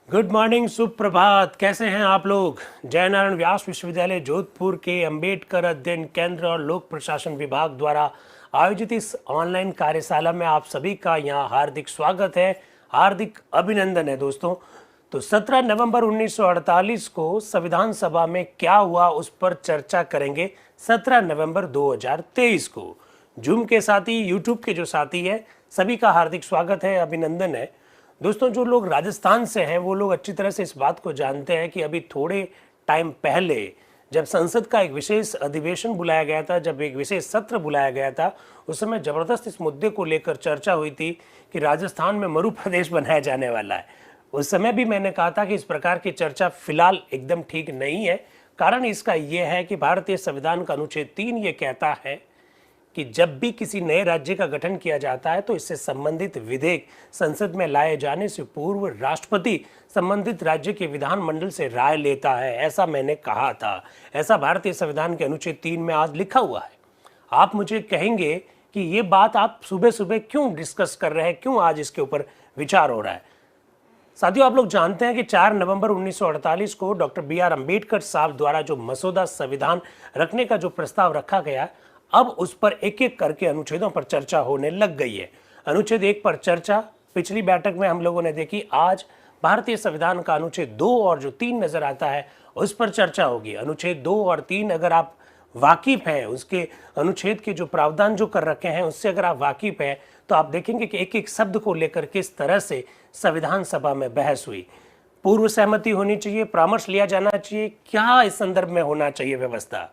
Good morning, सुप्रभात। कैसे हैं आप लोग? जय नारायण व्यास विश्वविद्यालय जोधपुर के अंबेडकर अध्ययन केंद्र और लोक प्रशासन विभाग द्वारा आयोजित इस ऑनलाइन कार्यशाला में आप सभी का यहाँ हार्दिक स्वागत है, हार्दिक अभिनंदन है दोस्तों। तो 17 नवंबर 1948 को संविधान सभा में क्या हुआ उस पर चर्चा करेंगे 17 नवंबर 2023 को। जूम के साथी, यूट्यूब के जो साथी है, सभी का हार्दिक स्वागत है, अभिनंदन है। दोस्तों, जो लोग राजस्थान से हैं वो लोग अच्छी तरह से इस बात को जानते हैं कि अभी थोड़े टाइम पहले जब संसद का एक विशेष अधिवेशन बुलाया गया था, जब एक विशेष सत्र बुलाया गया था, उस समय जबरदस्त इस मुद्दे को लेकर चर्चा हुई थी कि राजस्थान में मरु प्रदेश बनाया जाने वाला है। उस समय भी मैंने कहा था कि इस प्रकार की चर्चा फिलहाल एकदम ठीक नहीं है। कारण इसका यह है कि भारतीय संविधान का अनुच्छेद 3 ये कहता है कि जब भी किसी नए राज्य का गठन किया जाता है तो इससे संबंधित विधेयक संसद में लाए जाने से पूर्व राष्ट्रपति संबंधित राज्य के विधानमंडल से राय लेता है। ऐसा मैंने कहा था, ऐसा भारतीय संविधान के अनुच्छेद 3 में आज लिखा हुआ है। आप मुझे कहेंगे कि ये बात आप सुबह सुबह क्यों डिस्कस कर रहे हैं, क्यों आज इसके ऊपर विचार हो रहा है? साथियों, आप लोग जानते हैं कि 4 नवंबर 1948 को डॉक्टर बी.आर. अम्बेडकर साहब द्वारा जो मसौदा संविधान रखने का जो प्रस्ताव रखा गया, अब उस पर एक एक करके अनुच्छेदों पर चर्चा होने लग गई है। अनुच्छेद 1 पर चर्चा पिछली बैठक में हम लोगों ने देखी। आज भारतीय संविधान का अनुच्छेद 2 और जो 3 नजर आता है उस पर चर्चा होगी। अनुच्छेद 2 और 3 अगर आप वाकिफ हैं, उसके अनुच्छेद के जो प्रावधान जो कर रखे हैं उससे अगर आप वाकिफ हैं, तो आप देखेंगे कि एक एक शब्द को लेकर किस तरह से संविधान सभा में बहस हुई। पूर्व सहमति होनी चाहिए, परामर्श लिया जाना चाहिए, क्या इस संदर्भ में होना चाहिए व्यवस्था।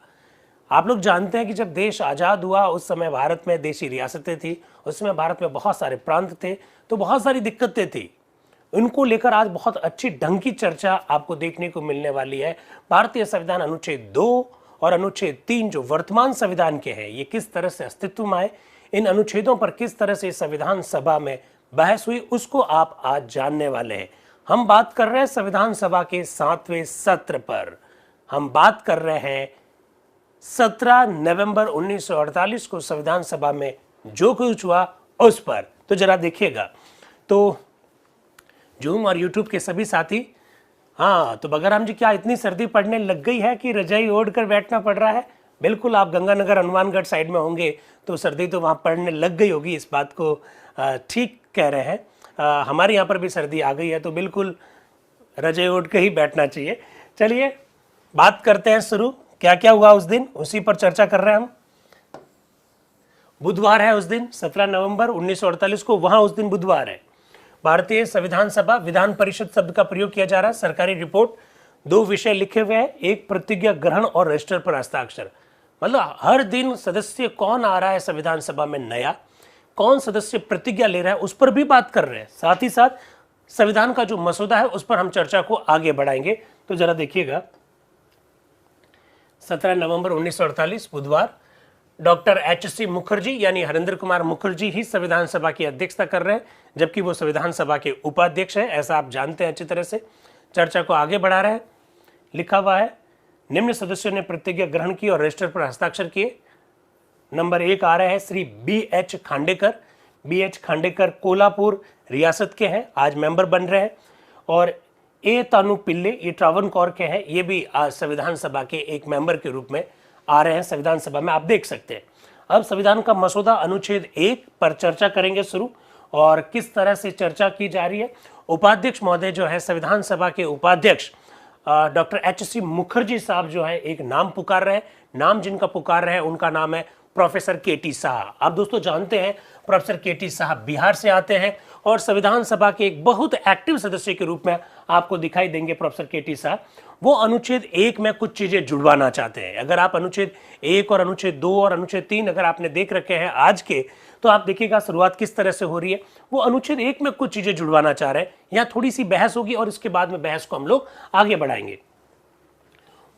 आप लोग जानते हैं कि जब देश आज़ाद हुआ उस समय भारत में देशी रियासतें थी, उस समय भारत में बहुत सारे प्रांत थे, तो बहुत सारी दिक्कतें थी। उनको लेकर आज बहुत अच्छी ढंग की चर्चा आपको देखने को मिलने वाली है। भारतीय संविधान अनुच्छेद 2 और अनुच्छेद 3 जो वर्तमान संविधान के हैं, ये किस तरह से अस्तित्व में आए, इन अनुच्छेदों पर किस तरह से संविधान सभा में बहस हुई, उसको आप आज जानने वाले हैं। हम बात कर रहे हैं संविधान सभा के 7वें सत्र पर। हम बात कर रहे हैं 17 नवंबर 1948 को संविधान सभा में जो कुछ हुआ उस पर। तो जरा देखिएगा। तो जूम और यूट्यूब के सभी साथी, हाँ, तो बगराम जी, क्या इतनी सर्दी पड़ने लग गई है कि रजाई ओढ़ कर बैठना पड़ रहा है? बिल्कुल, आप गंगानगर हनुमानगढ़ साइड में होंगे तो सर्दी तो वहाँ पड़ने लग गई होगी। इस बात को ठीक कह रहे हैं। हमारे यहाँ पर भी सर्दी आ गई है, तो बिल्कुल रजाई ओढ़ कर ही बैठना चाहिए। चलिए बात करते हैं शुरू। क्या क्या हुआ उस दिन, उसी पर चर्चा कर रहे हैं हम। बुधवार है उस दिन, 17 नवंबर 1948 को, वहां उस दिन बुधवार है। भारतीय संविधान सभा विधान परिषद शब्द का प्रयोग किया जा रहा है। सरकारी रिपोर्ट, 2 विषय लिखे हुए हैं, एक प्रतिज्ञा ग्रहण और रजिस्टर पर हस्ताक्षर। मतलब हर दिन सदस्य कौन आ रहा है संविधान सभा में नया, कौन सदस्य प्रतिज्ञा ले रहा है, उस पर भी बात कर रहे हैं। साथ ही साथ संविधान का जो मसौदा है उस पर हम चर्चा को आगे बढ़ाएंगे। तो जरा देखिएगा, 17 नवंबर 1948 बुधवार, डॉक्टर एच.सी. मुखर्जी यानी हरेंद्र कुमार मुखर्जी ही संविधान सभा की अध्यक्षता कर रहे हैं, जबकि वो संविधान सभा के उपाध्यक्ष हैं, ऐसा आप जानते हैं अच्छी तरह से। चर्चा को आगे बढ़ा रहे हैं। लिखा हुआ है, निम्न सदस्यों ने प्रतिज्ञा ग्रहण की और रजिस्टर पर हस्ताक्षर किए। नंबर 1 आ रहे हैं श्री बी.एच. खांडेकर। बी.एच. खांडेकर कोल्हापुर रियासत के हैं, आज मेंबर बन रहे हैं। और ए तानु पिल्ले, ये ट्रावनकोर के हैं, ये भी आज संविधान सभा के एक मेंबर के रूप में आ रहे हैं संविधान सभा में, आप देख सकते हैं। अब संविधान का मसौदा अनुच्छेद 1 पर चर्चा करेंगे शुरू, और किस तरह से चर्चा की जा रही है। उपाध्यक्ष महोदय जो है संविधान सभा के उपाध्यक्ष डॉक्टर एच.सी. मुखर्जी साहब जो है एक नाम पुकार रहे हैं। नाम जिनका पुकार रहे हैं उनका नाम है प्रोफेसर के.टी. शाह। आप दोस्तों जानते हैं प्रोफेसर के.टी. शाह बिहार से आते हैं और संविधान सभा के एक बहुत एक्टिव सदस्य के रूप में आपको दिखाई देंगे प्रोफेसर के.टी. शाह। वो अनुच्छेद 1 में कुछ चीजें जुड़वाना चाहते हैं। अगर आप अनुच्छेद 1 और अनुच्छेद 2 और अनुच्छेद 3 अगर आपने देख रखे हैं आज के, तो आप देखिएगा शुरुआत किस तरह से हो रही है। वो अनुच्छेद 1 में कुछ चीजें जुड़वाना चाह रहे हैं। यहाँ थोड़ी सी बहस होगी और इसके बाद में बहस को हम लोग आगे बढ़ाएंगे।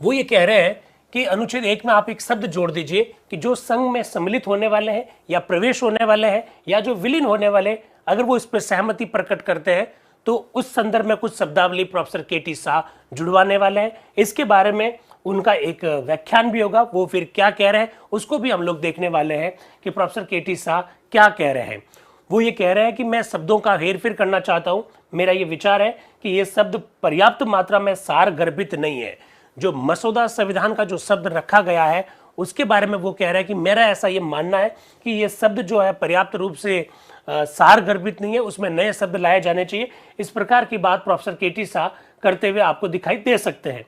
वो ये कह रहे हैं कि अनुच्छेद 1 में आप एक शब्द जोड़ दीजिए कि जो संघ में सम्मिलित होने वाले हैं या प्रवेश होने वाले हैं या जो विलीन होने वाले, अगर वो इस पर सहमति प्रकट करते हैं तो उस संदर्भ में कुछ शब्दावली प्रोफेसर के.टी. शाह जुड़वाने वाले हैं। इसके बारे में उनका एक व्याख्यान भी होगा, वो फिर क्या कह रहे हैं उसको भी हम लोग देखने वाले हैं कि प्रोफेसर के.टी. शाह क्या कह रहे हैं। वो ये कह रहे हैं कि मैं शब्दों का हेरफेर करना चाहता हूं। मेरा ये विचार है कि ये शब्द पर्याप्त मात्रा में सार गर्भित नहीं है। जो मसौदा संविधान का जो शब्द रखा गया है उसके बारे में वो कह रहा है कि मेरा ऐसा ये मानना है कि ये शब्द जो है पर्याप्त रूप से सार गर्भित नहीं है, उसमें नए शब्द लाए जाने चाहिए। इस प्रकार की बात प्रोफेसर केटी शाह करते हुए आपको दिखाई दे सकते हैं।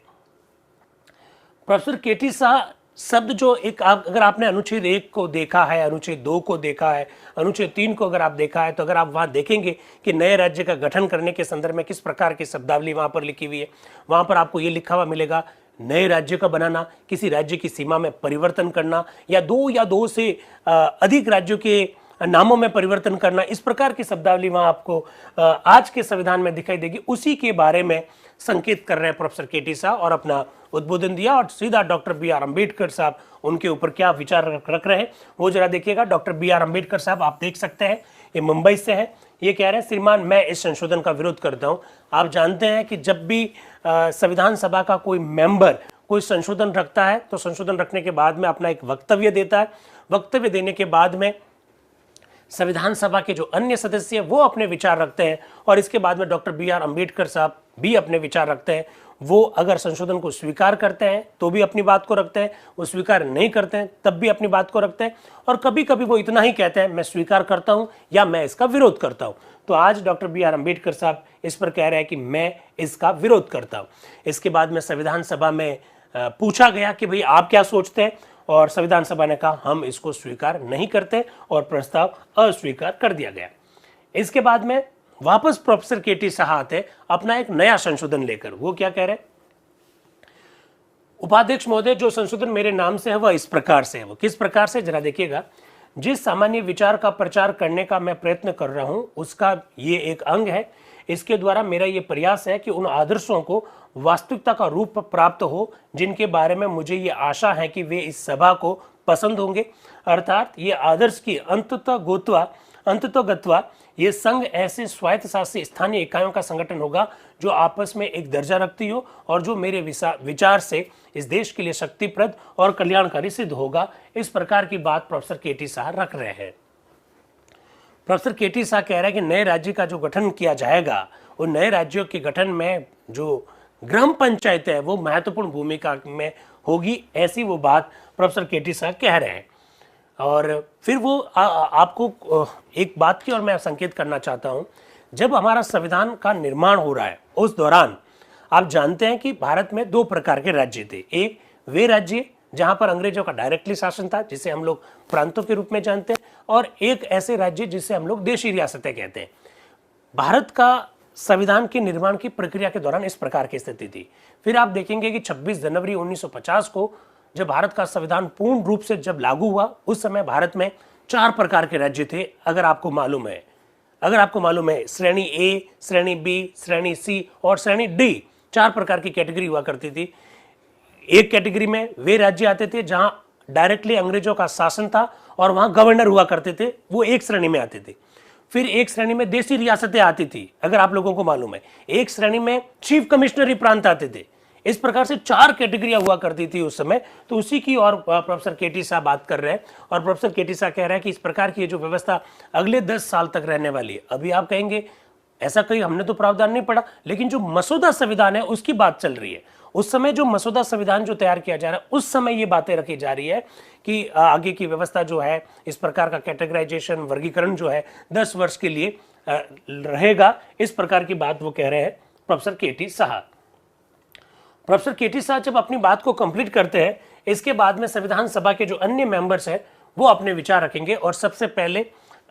प्रोफेसर केटी शाह शब्द जो एक अगर आपने अनुच्छेद 1 को देखा है, अनुच्छेद 2 को देखा है, अनुच्छेद 3 को अगर आप देखा है, तो अगर आप वहां देखेंगे कि नए राज्य का गठन करने के संदर्भ में किस प्रकार की शब्दावली वहां पर लिखी हुई है, वहां पर आपको ये लिखा हुआ मिलेगा, नए राज्य का बनाना, किसी राज्य की सीमा में परिवर्तन करना, या दो से अधिक राज्यों के नामों में परिवर्तन करना, इस प्रकार की शब्दावली वहां आपको आज के संविधान में दिखाई देगी। उसी के बारे में संकेत कर रहे हैं प्रोफेसर केटी शाह और अपना उद्बोधन दिया। और सीधा डॉक्टर बी आर अम्बेडकर साहब उनके ऊपर क्या विचार रख रहे हैं वो जरा देखिएगा। डॉक्टर बी आर अम्बेडकर साहब आप देख सकते हैं, ये मुंबई से है। ये कह रहे हैं, श्रीमान मैं इस संशोधन का विरोध करता हूं। आप जानते हैं कि जब भी संविधान सभा का कोई मेंबर कोई संशोधन रखता है तो संशोधन रखने के बाद में अपना एक वक्तव्य देता है। वक्तव्य देने के बाद में संविधान सभा के जो अन्य सदस्य वो अपने विचार रखते हैं और इसके बाद में डॉक्टर बी आर अम्बेडकर साहब भी अपने विचार रखते हैं। वो अगर संशोधन को स्वीकार करते हैं तो भी अपनी बात को रखते हैं, वो स्वीकार नहीं करते हैं तब भी अपनी बात को रखते हैं, और कभी कभी वो इतना ही कहते हैं मैं स्वीकार करता हूं या मैं इसका विरोध करता हूं। तो आज डॉक्टर बी आर अम्बेडकर साहब इस पर कह रहे हैं कि मैं इसका विरोध करता हूं। इसके बाद में संविधान सभा में पूछा गया कि भाई आप क्या सोचते हैं, और संविधान सभा ने कहा हम इसको स्वीकार नहीं करते और प्रस्ताव अस्वीकार कर दिया गया। इसके बाद में वापस प्रोफेसर केटी शाह आते अपना एक नया संशोधन लेकर। वो क्या कह रहे हैं, उपाध्यक्ष महोदय जो संशोधन मेरे नाम से है वह इस प्रकार से है। वो किस प्रकार से जरा देखिएगा। जिस सामान्य विचार का प्रचार करने का मैं प्रयत्न कर रहा हूं उसका ये एक अंग है। इसके द्वारा मेरा ये प्रयास है कि उन आदर्शों को वास्तविकता का रूप प्राप्त हो जिनके बारे में मुझे ये आशा है कि वे इस सभा को पसंद होंगे। अर्थात ये आदर्श की अंततः गत्वा ये संघ ऐसे स्वायत्त शासी स्थानीय इकाइयों का संगठन होगा जो आपस में एक दर्जा रखती हो और जो मेरे विचार से इस देश के लिए शक्तिप्रद और कल्याणकारी सिद्ध होगा। इस प्रकार की बात प्रोफेसर केटी शाह रख रहे हैं। प्रोफेसर केटी शाह कह रहे हैं कि नए राज्य का जो गठन किया जाएगा उन नए राज्यों के गठन में जो ग्राम पंचायत है वो महत्वपूर्ण भूमिका में होगी, ऐसी वो बात प्रोफेसर केटी शाह कह रहे हैं। और फिर वो आपको एक बात की और मैं संकेत करना चाहता हूं, जब हमारा संविधान का निर्माण हो रहा है उस दौरान आप जानते हैं कि भारत में 2 प्रकार के राज्य थे। एक वे राज्य जहां पर अंग्रेजों का डायरेक्टली शासन था जिसे हम लोग प्रांतों के रूप में जानते हैं, और एक ऐसे राज्य जिसे हम लोग देशी रियासतें कहते हैं। भारत का संविधान के निर्माण की प्रक्रिया के दौरान इस प्रकार की स्थिति थी। फिर आप देखेंगे कि 26 जनवरी 1950 को जब भारत का संविधान पूर्ण रूप से जब लागू हुआ उस समय भारत में 4 प्रकार के राज्य थे। अगर आपको मालूम है श्रेणी ए, श्रेणी बी, श्रेणी सी और श्रेणी डी, 4 प्रकार की कैटेगरी हुआ करती थी। एक कैटेगरी में वे राज्य आते थे जहां डायरेक्टली अंग्रेजों का शासन था और वहां गवर्नर हुआ करते थे, वो एक श्रेणी में आते थे। फिर एक श्रेणी में देशी रियासतें आती थी, अगर आप लोगों को मालूम है। एक श्रेणी में चीफ कमिश्नरी प्रांत आते थे। इस प्रकार से 4 कैटेगरियां हुआ करती थी उस समय। तो उसी की और प्रोफेसर केटी शाह बात कर रहे हैं, और प्रोफेसर केटी शाह कह रहे हैं कि इस प्रकार की जो व्यवस्था अगले 10 साल तक रहने वाली है। अभी आप कहेंगे ऐसा कहीं हमने तो प्रावधान नहीं पढ़ा, लेकिन जो मसौदा संविधान है उसकी बात चल रही है। उस समय जो मसौदा संविधान जो तैयार किया जा रहा है उस समय ये बातें रखी जा रही है कि आगे की व्यवस्था जो है, इस प्रकार का कैटेगराइजेशन, वर्गीकरण जो है 10 वर्ष के लिए रहेगा। इस प्रकार की बात वो कह रहे हैं प्रोफेसर केटी शाह। प्रोफेसर केटी शाह जब अपनी बात को कंप्लीट करते हैं, इसके बाद में संविधान सभा के जो अन्य मेंबर्स हैं वो अपने विचार रखेंगे। और सबसे पहले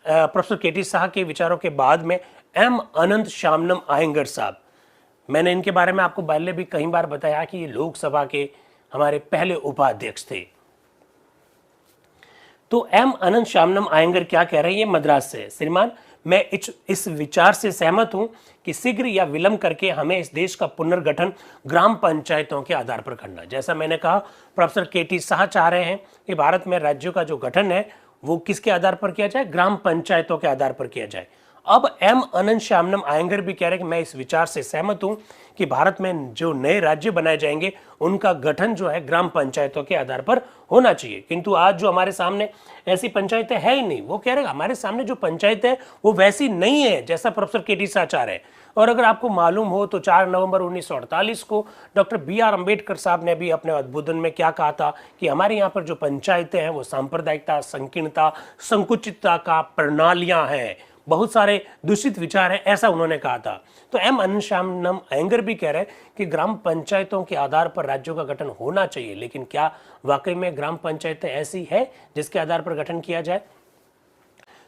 प्रोफेसर केटी शाह के विचारों के बाद में एम अनंत श्यामनम आयंगर साहब, मैंने इनके बारे में आपको पहले भी कई बार बताया कि ये लोकसभा के हमारे पहले उपाध्यक्ष थे। तो एम अनंत श्यामनम आयंगर क्या कह रहे हैं, ये मद्रास से। श्रीमान मैं इस विचार से सहमत हूं कि शीघ्र या विलंब करके हमें इस देश का पुनर्गठन ग्राम पंचायतों के आधार पर करना। जैसा मैंने कहा, प्रोफेसर केटी शाह चाह रहे हैं कि भारत में राज्यों का जो गठन है वो किसके आधार पर किया जाए, ग्राम पंचायतों के आधार पर किया जाए। अब एम अनंत श्यामनम आयंगर भी कह रहे हैं कि मैं इस विचार से सहमत हूं कि भारत में जो नए राज्य बनाए जाएंगे उनका गठन जो है ग्राम पंचायतों के आधार पर होना चाहिए। किंतु आज जो हमारे सामने ऐसी पंचायतें है ही नहीं। वो कह रहे हैं हमारे सामने जो पंचायत है वो वैसी नहीं है जैसा प्रोफेसर केटी शाह चाह रहे हैं। और अगर आपको मालूम हो तो 4 नवंबर 1948 को डॉक्टर BR अम्बेडकर साहब ने भी अपने उद्बोधन में क्या कहा था कि हमारे यहाँ पर जो पंचायतें हैं वो सांप्रदायिकता, संकीर्णता, संकुचितता का प्रणालियां हैं, बहुत सारे दूषित विचार हैं, ऐसा उन्होंने कहा था। तो एम अनंत श्यामनम अयंगर भी कह रहे हैं कि ग्राम पंचायतों के आधार पर राज्यों का गठन होना चाहिए, लेकिन क्या वाकई में ग्राम पंचायतें ऐसी है जिसके आधार पर गठन किया जाए?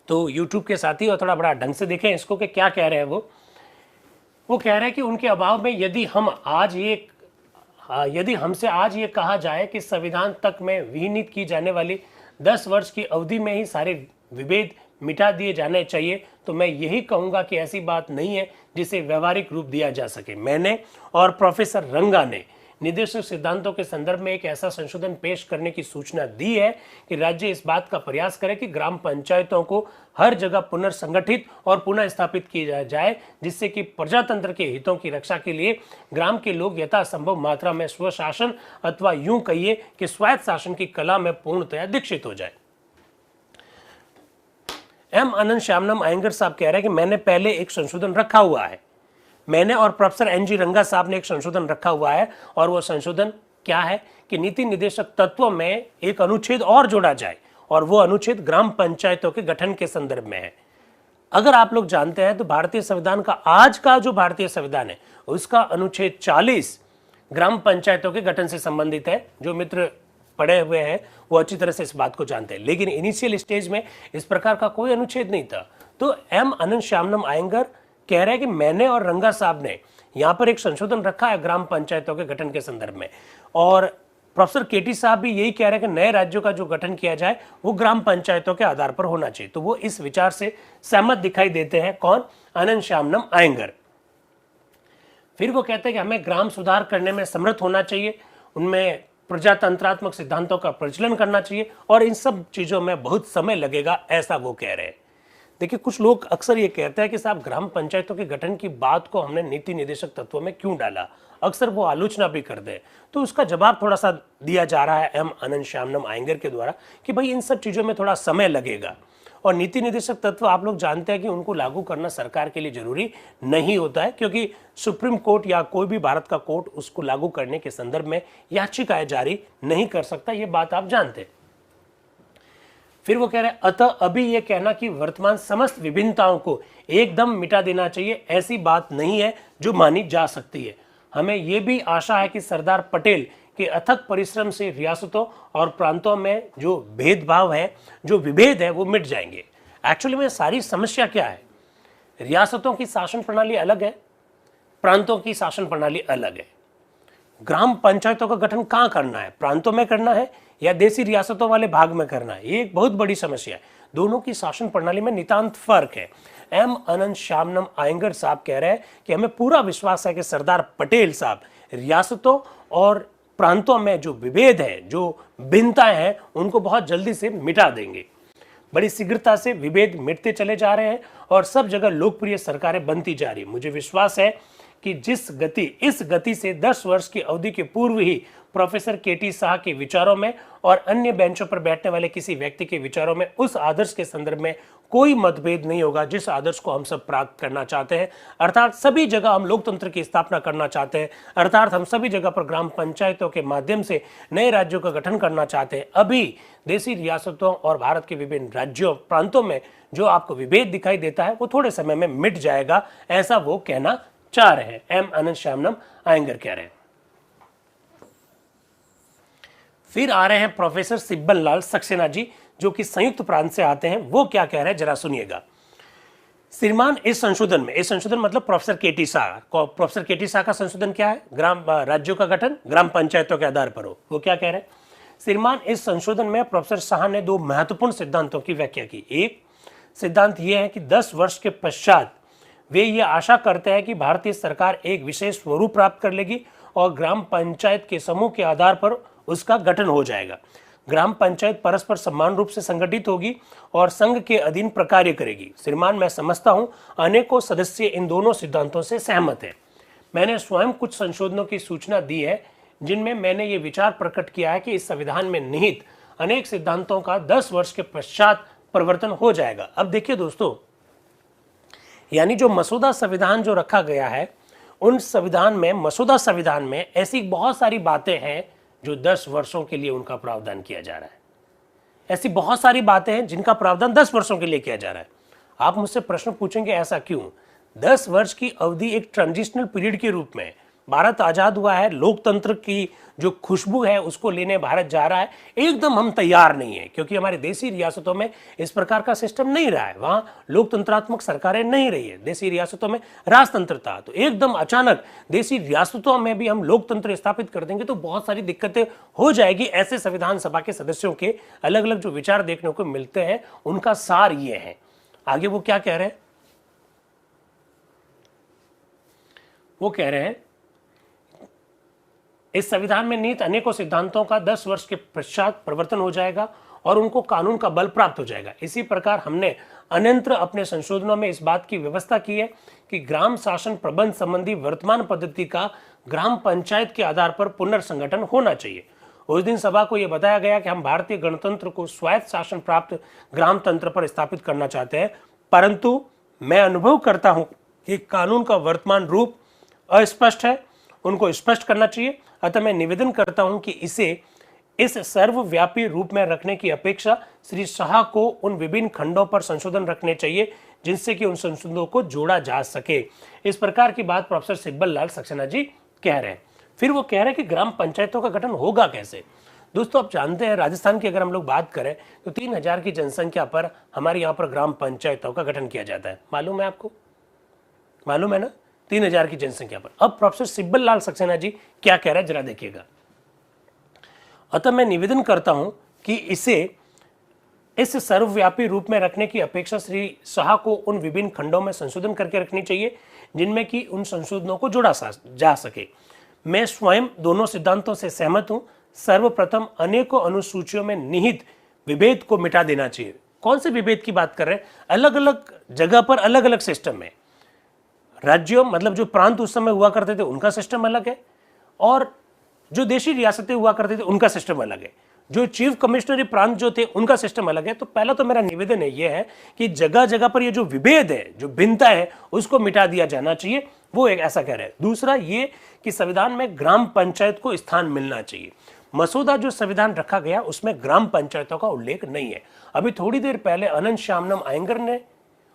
तो यूट्यूब के साथी और थोड़ा बड़ा ढंग से देखें इसको कि क्या कह रहे हैं वो कह रहे हैं कि उनके अभाव में यदि हमसे आज ये कहा जाए कि संविधान तक में विनिहित की जाने वाली 10 वर्ष की अवधि में ही सारे विभेद मिटा दिए जाने चाहिए, तो मैं यही कहूंगा कि ऐसी बात नहीं है जिसे व्यवहारिक रूप दिया जा सके। मैंने और प्रोफेसर रंगा ने निर्देशक सिद्धांतों के संदर्भ में एक ऐसा संशोधन पेश करने की सूचना दी है कि राज्य इस बात का प्रयास करे कि ग्राम पंचायतों को हर जगह पुनर्संगठित और पुनः स्थापित किया जाए, जिससे कि प्रजातंत्र के हितों की रक्षा के लिए ग्राम के लोग यथासंभव मात्रा में स्वशासन अथवा यूं कहिए कि स्वायत्त शासन की कला में पूर्णतया दीक्षित हो जाए। एम अनंत श्यामनम अयंगर साहब कह रहे हैं कि मैंने पहले एक संशोधन रखा हुआ है, मैंने और प्रोफेसर NG रंगा साहब ने एक संशोधन रखा हुआ है, और वो संशोधन क्या है कि नीति निर्देशक तत्व में एक अनुच्छेद और जोड़ा जाए, और वो अनुच्छेद ग्राम पंचायतों के गठन के संदर्भ में है। अगर आप लोग जानते हैं तो भारतीय संविधान का आज का जो भारतीय संविधान है उसका अनुच्छेद 40 ग्राम पंचायतों के गठन से संबंधित है। जो मित्र पढ़े हुए हैं वो अच्छी तरह से इस बात को जानते हैं, लेकिन इनिशियल स्टेज में इस प्रकार का कोई अनुच्छेद नहीं था। तो एम अनंत श्यामनम अयंगर कह रहे हैं कि मैंने और रंगा साहब ने यहाँ पर एक संशोधन रखा है ग्राम पंचायतों के गठन के संदर्भ में, और प्रोफेसर केटी साहब भी यही कह रहे हैं कि नए राज्यों का जो गठन किया जाए वो ग्राम पंचायतों के आधार पर होना चाहिए। तो वो इस विचार से सहमत दिखाई देते हैं। कौन? अनंत श्यामनम अयंगर। फिर वो कहते हैं कि हमें ग्राम सुधार करने में समर्थ होना चाहिए, उनमें प्रजातंत्रात्मक सिद्धांतों का प्रचलन करना चाहिए, और इन सब चीजों में बहुत समय लगेगा, ऐसा वो कह रहे हैं। देखिए, कुछ लोग अक्सर ये कहते हैं कि साहब ग्राम पंचायतों के गठन की बात को हमने नीति निर्देशक तत्वों में क्यों डाला, अक्सर वो आलोचना भी कर दे। तो उसका जवाब थोड़ा सा दिया जा रहा है एम अनंत श्यामनम अयंगर के द्वारा कि भाई इन सब चीज़ों में थोड़ा समय लगेगा, और नीति निर्देशक तत्व आप लोग जानते हैं कि उनको लागू करना सरकार के लिए जरूरी नहीं होता है, क्योंकि सुप्रीम कोर्ट या कोई भी भारत का कोर्ट उसको लागू करने के संदर्भ में याचिकाएं जारी नहीं कर सकता, ये बात आप जानते हैं। फिर वो कह रहे हैं अतः अभी ये कहना कि वर्तमान समस्त विभिन्नताओं को एकदम मिटा देना चाहिए, ऐसी बात नहीं है जो मानी जा सकती है। हमें ये भी आशा है कि सरदार पटेल के अथक परिश्रम से रियासतों और प्रांतों में जो भेदभाव है, जो विभेद है, वो मिट जाएंगे। एक्चुअली में सारी समस्या क्या है? रियासतों की शासन प्रणाली अलग है, प्रांतों की शासन प्रणाली अलग है। ग्राम पंचायतों का गठन कहाँ करना है? प्रांतों में करना है या देसी रियासतों वाले भाग में करना है? ये एक बहुत बड़ी समस्या है। दोनों की शासन प्रणाली में नितांत फर्क है। एम अनंत श्यामनम अयंगर साहब कह रहे हैं कि हमें पूरा विश्वास है कि सरदार पटेल साहब रियासतों और प्रांतों में जो विभेद है, जो भिन्नताएं हैं, उनको बहुत जल्दी से मिटा देंगे। बड़ी शीघ्रता से विभेद मिटते चले जा रहे हैं और सब जगह लोकप्रिय सरकारें बनती जा रही है। मुझे विश्वास है कि इस गति से 10 वर्ष की अवधि के पूर्व ही प्रोफेसर केटी शाह के विचारों में और अन्य बेंचों पर बैठने वाले किसी व्यक्ति के विचारों में उस आदर्श के संदर्भ में कोई मतभेद नहीं होगा जिस आदर्श को हम सब प्राप्त करना चाहते हैं। अर्थात सभी जगह हम लोकतंत्र की स्थापना करना चाहते हैं, अर्थात हम सभी जगह पर ग्राम पंचायतों के माध्यम से नए राज्यों का गठन करना चाहते हैं। अभी देसी रियासतों और भारत के विभिन्न राज्यों प्रांतों में जो आपको विभेद दिखाई देता है वो थोड़े समय में मिट जाएगा, ऐसा वो कहना चाह रहे हैं। एम अनंत श्यामनम अयंगर कह रहे हैं। फिर आ रहे हैं प्रोफेसर सिब्बल लाल सक्सेना जी, जो कि संयुक्त प्रांत से आते हैं। वो क्या कह रहे हैं जरा सुनिएगा। श्रीमान, इस संशोधन मतलब प्रोफेसर केटी शाह का संशोधन क्या है? ग्राम राज्यों का गठन ग्राम पंचायतों के आधार पर हो। वो क्या कह रहे हैं? श्रीमान, इस संशोधन में प्रोफेसर शाह ने 2 महत्वपूर्ण सिद्धांतों की व्याख्या की। एक सिद्धांत यह है कि 10 वर्ष के पश्चात वे ये आशा करते हैं कि भारतीय सरकार एक विशेष स्वरूप प्राप्त कर लेगी और ग्राम पंचायत के समूह के आधार पर उसका गठन हो जाएगा। ग्राम पंचायत परस्पर समान रूप से संगठित होगी और संघ के अधीन प्रकार्य करेगी। श्रीमान, मैं समझता हूं अनेकों सदस्य इन दोनों सिद्धांतों से सहमत हैं। मैंने स्वयं कुछ संशोधनों की सूचना दी है जिनमें मैंने ये विचार प्रकट किया है कि इस संविधान में निहित अनेक सिद्धांतों का 10 वर्ष के पश्चात परिवर्तन हो जाएगा। अब देखिए दोस्तों, यानी जो मसौदा संविधान जो रखा गया है, उन मसौदा संविधान में ऐसी बहुत सारी बातें हैं जो 10 वर्षों के लिए उनका प्रावधान किया जा रहा है। ऐसी बहुत सारी बातें हैं जिनका प्रावधान 10 वर्षों के लिए किया जा रहा है। आप मुझसे प्रश्न पूछेंगे ऐसा क्यों? 10 वर्ष की अवधि एक ट्रांजिशनल पीरियड के रूप में, भारत आजाद हुआ है, लोकतंत्र की जो खुशबू है उसको लेने भारत जा रहा है। एकदम हम तैयार नहीं है क्योंकि हमारे देसी रियासतों में इस प्रकार का सिस्टम नहीं रहा है, वहां लोकतंत्रात्मक सरकारें नहीं रही है, देसी रियासतों में राजतंत्र था। तो एकदम अचानक देसी रियासतों में भी हम लोकतंत्र स्थापित कर देंगे तो बहुत सारी दिक्कतें हो जाएगी। ऐसे संविधान सभा के सदस्यों के अलग अलग जो विचार देखने को मिलते हैं उनका सार ये है। आगे वो क्या कह रहे हैं? वो कह रहे हैं इस संविधान में निहित अनेकों सिद्धांतों का 10 वर्ष के पश्चात परिवर्तन हो जाएगा और उनको कानून का बल प्राप्त हो जाएगा। इसी प्रकार हमने अन्यत्र अपने संशोधनों में इस बात की व्यवस्था की है कि ग्राम शासन प्रबंध संबंधी वर्तमान पद्धति का ग्राम पंचायत के आधार पर पुनर्संगठन होना चाहिए। उस दिन सभा को यह बताया गया कि हम भारतीय गणतंत्र को स्वायत्त शासन प्राप्त ग्राम तंत्र पर स्थापित करना चाहते हैं, परंतु मैं अनुभव करता हूं कि कानून का वर्तमान रूप अस्पष्ट है, उनको स्पष्ट करना चाहिए। अतः मैं निवेदन करता हूं कि इसे इस सर्वव्यापी रूप में रखने की अपेक्षा श्री शाह को उन विभिन्न खंडों पर संशोधन रखने चाहिए जिनसे कि उन संशोधनों को जोड़ा जा सके। इस प्रकार की बात प्रोफेसर सिब्बल लाल सक्सेना जी कह रहे हैं। फिर वो कह रहे हैं कि ग्राम पंचायतों का गठन होगा कैसे। दोस्तों, आप जानते हैं राजस्थान की अगर हम लोग बात करें तो 3000 की जनसंख्या पर हमारे यहाँ पर ग्राम पंचायतों का गठन किया जाता है। मालूम है आपको? मालूम है ना, 3000 की जनसंख्या पर। अब प्रोफेसर सिब्बल लाल सक्सेना जी क्या कह रहे हैं जरा देखिएगा। अतः मैं निवेदन करता हूं कि इसे इस सर्वव्यापी रूप में रखने की अपेक्षा श्री शाह को उन विभिन्न खंडों में संशोधन करके रखनी चाहिए जिनमें कि उन संशोधनों को जोड़ा जा सके। मैं स्वयं दोनों सिद्धांतों से सहमत हूं। सर्वप्रथम अनेकों अनुसूचियों में निहित विभेद को मिटा देना चाहिए। कौन से विभेद की बात कर रहे हैं? अलग अलग जगह पर अलग अलग सिस्टम है। राज्यों मतलब जो प्रांत उस समय हुआ करते थे उनका सिस्टम अलग है और जो देशी रियासतें हुआ करते थे उनका सिस्टम अलग है। जो चीफ कमिश्नरी प्रांत जो थे उनका सिस्टम अलग है। तो पहला तो मेरा निवेदन है ये है कि जगह जगह पर ये जो विभेद है, जो भिन्नता है, उसको मिटा दिया जाना चाहिए। वो एक ऐसा कह रहे हैं। दूसरा ये कि संविधान में ग्राम पंचायत को स्थान मिलना चाहिए। मसौदा जो संविधान रखा गया उसमें ग्राम पंचायतों का उल्लेख नहीं है। अभी थोड़ी देर पहले अनंत श्यामनम अयंगर ने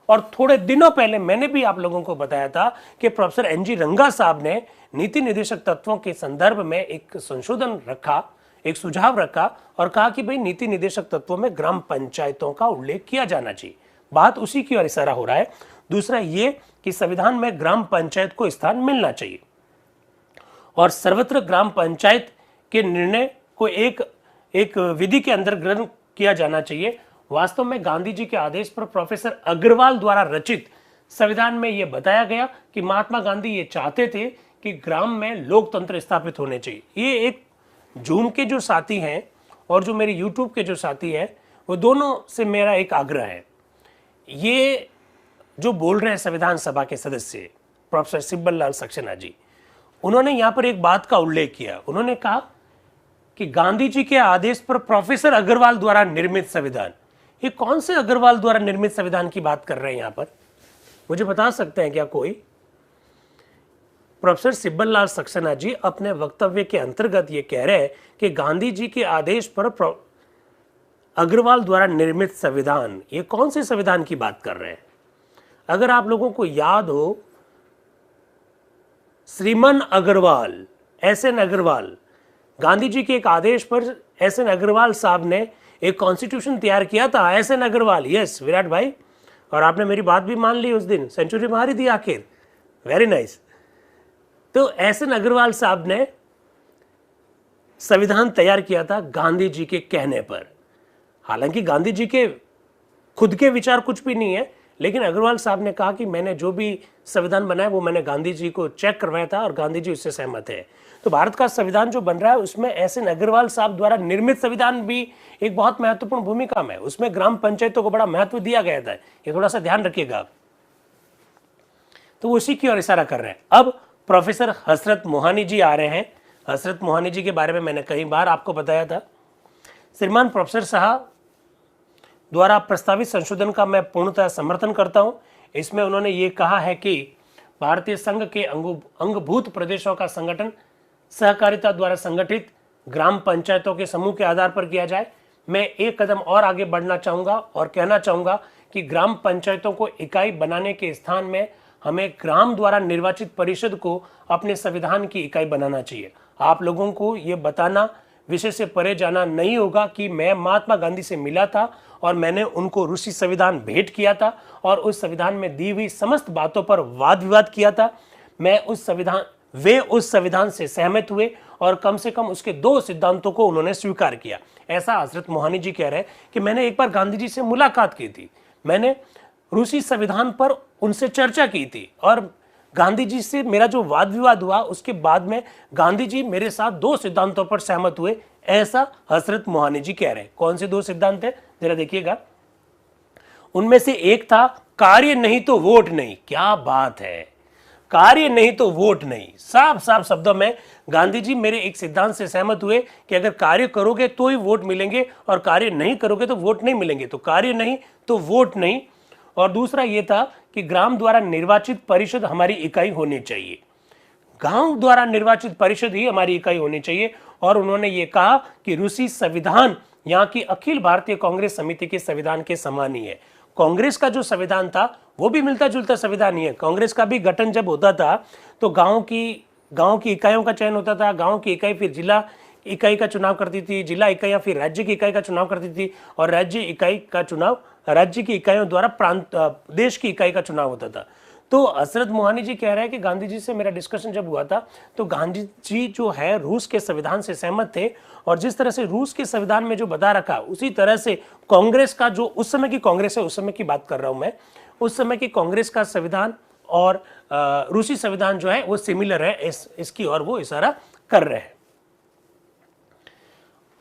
और थोड़े दिनों पहले मैंने भी आप लोगों को बताया था कि प्रोफेसर एनजी रंगा साहब ने नीति निर्देशक तत्वों के संदर्भ में एक संशोधन रखा, एक सुझाव रखा और कहा कि भाई नीति निर्देशक तत्वों में ग्राम पंचायतों का उल्लेख किया जाना चाहिए। बात उसी की ओर इशारा हो रहा है। दूसरा ये कि संविधान में ग्राम पंचायत को स्थान मिलना चाहिए और सर्वत्र ग्राम पंचायत के निर्णय को एक विधि के अंदर ग्रहण किया जाना चाहिए। वास्तव में गांधी जी के आदेश पर प्रोफेसर अग्रवाल द्वारा रचित संविधान में यह बताया गया कि महात्मा गांधी ये चाहते थे कि ग्राम में लोकतंत्र स्थापित होने चाहिए। ये एक जूम के जो साथी हैं और जो मेरे यूट्यूब के जो साथी हैं वो दोनों से मेरा एक आग्रह है। ये जो बोल रहे हैं संविधान सभा के सदस्य प्रोफेसर सिब्बल लाल सक्सेना जी, उन्होंने यहाँ पर एक बात का उल्लेख किया। उन्होंने कहा कि गांधी जी के आदेश पर प्रोफेसर अग्रवाल द्वारा निर्मित संविधान। ये कौन से अग्रवाल द्वारा निर्मित संविधान की बात कर रहे हैं यहाँ पर? मुझे बता सकते हैं क्या कोई? प्रोफेसर सिब्बल लाल सक्सेना जी अपने वक्तव्य के अंतर्गत ये कह रहे हैं कि गांधी जी के आदेश पर अग्रवाल द्वारा निर्मित संविधान, ये कौन से संविधान की बात कर रहे हैं? अगर आप लोगों को याद हो, श्रीमन अग्रवाल, एस.एन. अग्रवाल, गांधी जी के एक आदेश पर एस.एन. अग्रवाल साहब ने एक कॉन्स्टिट्यूशन तैयार किया था। एस.एन. अग्रवाल, यस विराट भाई, और आपने मेरी बात भी मान ली उस दिन, सेंचुरी मार ही दी आखिर। Very nice. तो एस.एन. अग्रवाल साहब ने संविधान तैयार किया था गांधी जी के कहने पर। हालांकि गांधी जी के खुद के विचार कुछ भी नहीं है, लेकिन अग्रवाल साहब ने कहा कि मैंने जो भी संविधान बनाया वो मैंने गांधी जी को चेक करवाया था और गांधी जी उससे सहमत है। तो भारत का संविधान जो बन रहा है उसमें एस एन अग्रवाल साहब द्वारा निर्मित संविधान भी एक बहुत महत्वपूर्ण भूमिका में, उसमें ग्राम पंचायतों को बड़ा महत्व दिया गया था, ये थोड़ा सा ध्यान रखिएगा। तो वो उसी की ओर इशारा कर रहे हैं। अब प्रोफेसर हसरत मोहानी जी आ रहे हैं। हसरत मोहानी जी के बारे में मैंने कई बार आपको बताया था। श्रीमान प्रोफेसर साहब द्वारा प्रस्तावित संशोधन का मैं पूर्णतः समर्थन करता हूं। इसमें उन्होंने ये कहा है कि भारतीय संघ के अंगभूत प्रदेशों का संगठन सहकारिता द्वारा संगठित ग्राम पंचायतों के समूह के आधार पर किया जाए। मैं एक कदम और आगे बढ़ना चाहूँगा और कहना चाहूँगा कि ग्राम पंचायतों को इकाई बनाने के स्थान में हमें ग्राम द्वारा निर्वाचित परिषद को अपने संविधान की इकाई बनाना चाहिए। आप लोगों को ये बताना विषय से परे जाना नहीं होगा कि मैं महात्मा गांधी से मिला था और मैंने उनको रूसी संविधान भेंट किया था और उस संविधान में दी हुई समस्त बातों पर वाद विवाद किया था। वे उस संविधान से सहमत हुए और कम से कम उसके 2 सिद्धांतों को उन्होंने स्वीकार किया। ऐसा हजरत मोहानी जी कह रहे हैं कि मैंने एक बार गांधी जी से मुलाकात की थी, मैंने रूसी संविधान पर उनसे चर्चा की थी और गांधी जी से मेरा जो वाद विवाद हुआ उसके बाद में गांधी जी मेरे साथ 2 सिद्धांतों पर सहमत हुए। ऐसा हजरत मोहानी जी कह रहे हैं। कौन से 2 सिद्धांत है जरा देखिएगा। उनमें से एक था कार्य नहीं तो वोट नहीं। क्या बात है, कार्य नहीं तो वोट नहीं। साफ साफ शब्दों में गांधी जी मेरे एक सिद्धांत से सहमत हुए कि अगर कार्य करोगे तो ही वोट मिलेंगे और कार्य नहीं करोगे तो वोट नहीं मिलेंगे। तो कार्य नहीं तो वोट नहीं। और दूसरा ये था कि ग्राम द्वारा निर्वाचित परिषद हमारी इकाई होनी चाहिए, गांव द्वारा निर्वाचित परिषद ही हमारी इकाई होनी चाहिए। और उन्होंने ये कहा कि रूसी संविधान यहाँ की अखिल भारतीय कांग्रेस समिति के संविधान के समान ही है। कांग्रेस का जो संविधान था वो भी मिलता जुलता संविधान ही है। कांग्रेस का भी गठन जब होता था तो गांव की इकाइयों का चयन होता था, गांव की इकाई फिर जिला इकाई का चुनाव करती थी, जिला इकाइयां फिर राज्य की इकाई का चुनाव करती थी और राज्य की इकाइयों द्वारा देश की इकाई का चुनाव होता था। तो हजरत मोहानी जी कह रहे हैं कि गांधी जी से मेरा डिस्कशन जब हुआ था तो गांधी जी जो है रूस के संविधान से सहमत थे और जिस तरह से रूस के संविधान में जो बता रखा उसी तरह से कांग्रेस का जो उस समय की कांग्रेस है, उस समय की बात कर रहा हूं मैं, उस समय की कांग्रेस का संविधान और रूसी संविधान जो है वो सिमिलर है, इसकी ओर वो इशारा कर रहे हैं।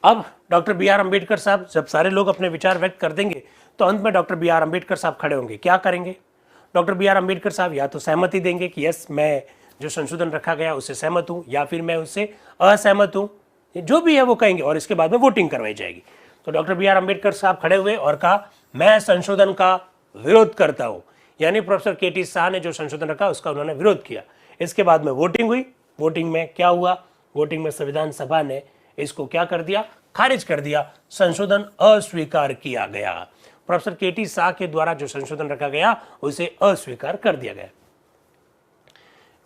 अब डॉक्टर बी आर अम्बेडकर साहब जब सारे लोग अपने विचार व्यक्त कर देंगे तो अंत में डॉक्टर बी आर अम्बेडकर साहब खड़े होंगे। क्या करेंगे? डॉक्टर बी आर अम्बेडकर साहब या तो सहमति देंगे कि यस मैं जो संशोधन रखा गया उससे सहमत हूं, या फिर मैं उससे असहमत हूं, जो भी है वो कहेंगे और इसके बाद में वोटिंग करवाई जाएगी। तो डॉक्टर बी आर अम्बेडकर साहब खड़े हुए और कहा मैं संशोधन का विरोध करता हूं। यानी प्रोफेसर के टी शाह ने जो संशोधन रखा उसका उन्होंने विरोध किया। इसके बाद में वोटिंग हुई। वोटिंग में क्या हुआ? वोटिंग में संविधान सभा ने इसको क्या कर दिया? खारिज कर दिया। संशोधन अस्वीकार किया गया। प्रोफेसर के टी शाह के द्वारा जो संशोधन रखा गया उसे अस्वीकार कर दिया गया।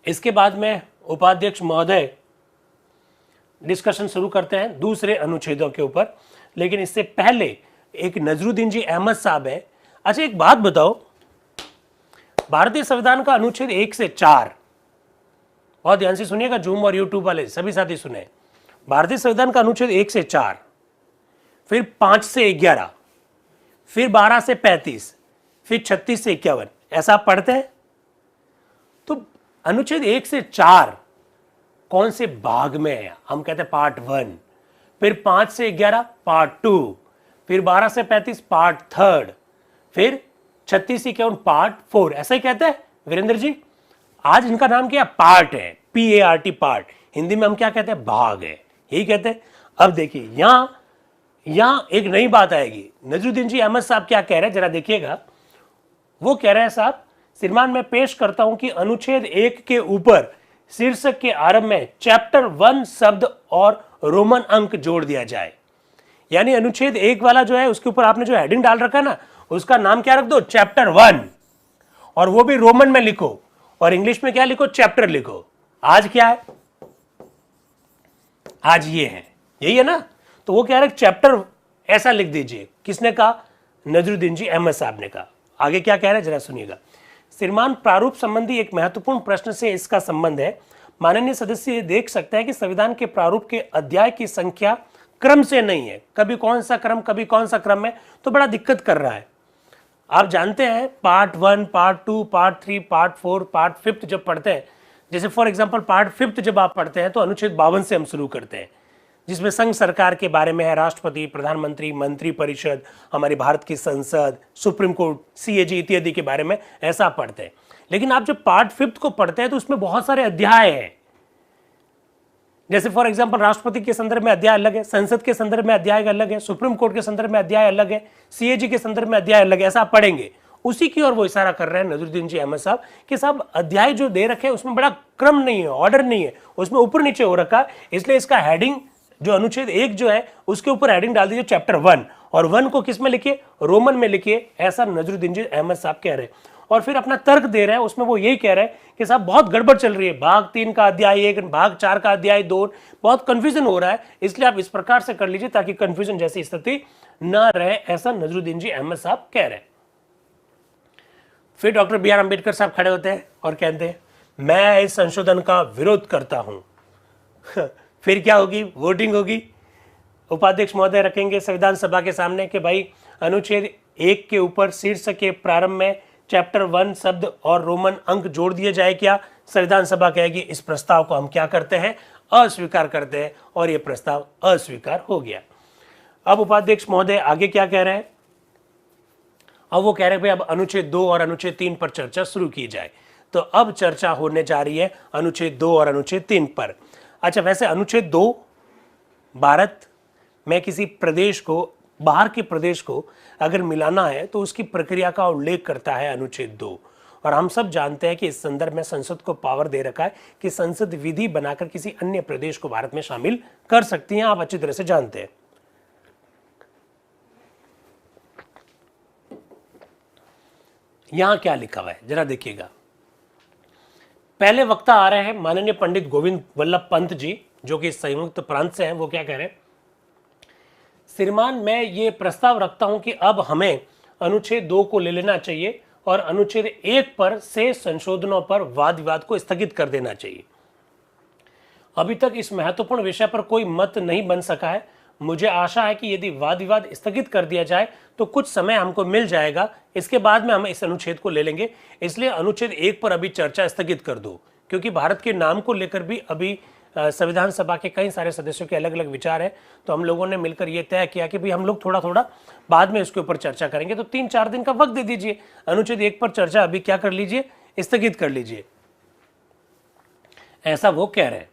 इसके बाद में उपाध्यक्ष महोदय डिस्कशन शुरू करते हैं दूसरे अनुच्छेदों के ऊपर, लेकिन इससे पहले एक नजरुद्दीन जी अहमद साहब है। अच्छा एक बात बताओ, भारतीय संविधान का अनुच्छेद 1 से 4, बहुत ध्यान से सुनिएगा, जूम और यूट्यूब वाले सभी साथी सुने। भारतीय संविधान का अनुच्छेद 1 से 4, फिर 5 से 11, फिर 12 से 35, फिर 36 से 51, ऐसा आप पढ़ते हैं? तो अनुच्छेद 1 से 4 कौन से भाग में है? हम कहते हैं पार्ट 1, फिर 5 से 11 पार्ट 2, फिर 12 से 35 पार्ट 3, फिर 36 से 51 पार्ट 4, ऐसा ही कहते हैं वीरेंद्र जी। आज इनका नाम क्या? पार्ट है, PART पार्ट। हिंदी में हम क्या कहते हैं? भाग है, यही कहते हैं। अब देखिए यहां एक नई बात आएगी। नजरुद्दीन जी अहमद साहब क्या कह रहे हैं जरा देखिएगा। वो कह रहे हैं साहब, श्रीमान मैं पेश करता हूं कि अनुच्छेद 1 के ऊपर शीर्षक के आरंभ में चैप्टर 1 शब्द और रोमन अंक जोड़ दिया जाए। यानी अनुच्छेद 1 वाला जो है उसके ऊपर आपने जो हेडिंग डाल रखा ना उसका नाम क्या रख दो? चैप्टर 1, और वो भी रोमन में लिखो और इंग्लिश में क्या लिखो? चैप्टर लिखो। आज क्या है? आज ये है, यही है ना। तो वो कह रहे चैप्टर ऐसा लिख दीजिए। किसने कहा? नजरुद्दीन जी अहमद साहब ने कहा। आगे क्या कह रहे हैं जरा सुनिएगा। श्रीमान प्रारूप संबंधी एक महत्वपूर्ण प्रश्न से इसका संबंध है। माननीय सदस्य देख सकते हैं कि संविधान के प्रारूप के अध्याय की संख्या क्रम से नहीं है, कभी कौन सा क्रम कभी कौन सा क्रम है, तो बड़ा दिक्कत कर रहा है। आप जानते हैं part 1, part 2, part 3, part 4, part 5 जब पढ़ते हैं, जैसे फॉर एग्जांपल पार्ट 5 जब आप पढ़ते हैं तो अनुच्छेद 52 से हम शुरू करते हैं, जिसमें संघ सरकार के बारे में है, राष्ट्रपति, प्रधानमंत्री, मंत्री परिषद, हमारी भारत की संसद, सुप्रीम कोर्ट, सीएजी इत्यादि के बारे में ऐसा पढ़ते हैं। लेकिन आप जब पार्ट 5 को पढ़ते हैं तो उसमें बहुत सारे अध्याय हैं। जैसे फॉर एग्जांपल राष्ट्रपति के संदर्भ में अध्याय अलग है, संसद के संदर्भ में अध्याय अलग है, सुप्रीम कोर्ट के संदर्भ में अध्याय अलग है, सीएजी के संदर्भ में अध्याय अलग है, ऐसा आप पढ़ेंगे। उसी की ओर वो इशारा कर रहे हैं नजरुद्दीन जी अहमद साहब कि साहब अध्याय जो दे रखे हैं उसमें बड़ा क्रम नहीं है, ऑर्डर नहीं है, उसमें ऊपर नीचे हो रखा है, इसलिए इसका हेडिंग जो अनुच्छेद 1 जो है उसके ऊपर हेडिंग डाल दीजिए चैप्टर 1, और 1 को किस में लिखिए, रोमन में लिखिए, ऐसा नजरुद्दीन जी अहमद साहब कह रहे हैं। और फिर अपना तर्क दे रहे हैं, उसमें वो यही कह रहे हैं कि साहब बहुत गड़बड़ चल रही है, भाग 3 का अध्याय 1, भाग 4 का अध्याय 2, बहुत कंफ्यूजन हो रहा है, इसलिए आप इस प्रकार से कर लीजिए ताकि कंफ्यूजन जैसी स्थिति न रहे, ऐसा नजरुद्दीन जी अहमद साहब कह रहे हैं। फिर डॉक्टर बी आर अम्बेडकर साहब खड़े होते हैं और कहते हैं मैं इस संशोधन का विरोध करता हूं। फिर क्या होगी, वोटिंग होगी। उपाध्यक्ष महोदय रखेंगे संविधान सभा के सामने कि भाई अनुच्छेद 1 के ऊपर शीर्षक के प्रारंभ में चैप्टर 1 शब्द और रोमन अंक जोड़ दिए जाए क्या। संविधान सभा कहेगी इस प्रस्ताव को हम क्या करते हैं, अस्वीकार करते हैं, और यह प्रस्ताव अस्वीकार हो गया। अब उपाध्यक्ष महोदय आगे क्या कह रहे हैं, अब वो कह रहे हैं भाई अब अनुच्छेद 2 और अनुच्छेद 3 पर चर्चा शुरू की जाए। तो अब चर्चा होने जा रही है अनुच्छेद 2 और अनुच्छेद 3 पर। अच्छा, वैसे अनुच्छेद 2 भारत में किसी प्रदेश को, बाहर के प्रदेश को अगर मिलाना है तो उसकी प्रक्रिया का उल्लेख करता है अनुच्छेद 2, और हम सब जानते हैं कि इस संदर्भ में संसद को पावर दे रखा है कि संसद विधि बनाकर किसी अन्य प्रदेश को भारत में शामिल कर सकती है, आप अच्छी तरह से जानते हैं। यहां क्या लिखा हुआ है जरा देखिएगा। पहले वक्ता आ रहे हैं माननीय पंडित गोविंद वल्लभ पंत जी, जो कि संयुक्त प्रांत से हैं। वो क्या कह रहे हैं, श्रीमान मैं ये प्रस्ताव रखता हूं कि अब हमें अनुच्छेद 2 को ले लेना चाहिए और अनुच्छेद 1 पर से संशोधनों पर वाद विवाद को स्थगित कर देना चाहिए। अभी तक इस महत्वपूर्ण विषय पर कोई मत नहीं बन सका है। मुझे आशा है कि यदि वाद विवाद स्थगित कर दिया जाए तो कुछ समय हमको मिल जाएगा, इसके बाद में हम इस अनुच्छेद को ले लेंगे। इसलिए अनुच्छेद 1 पर अभी चर्चा स्थगित कर दो, क्योंकि भारत के नाम को लेकर भी अभी संविधान सभा के कई सारे सदस्यों के अलग अलग विचार हैं। तो हम लोगों ने मिलकर ये तय किया कि भाई हम लोग थोड़ा थोड़ा बाद में इसके ऊपर चर्चा करेंगे, तो 3-4 दिन का वक्त दे दीजिए, अनुच्छेद 1 पर चर्चा अभी क्या कर लीजिए, स्थगित कर लीजिए, ऐसा वो कह रहे हैं।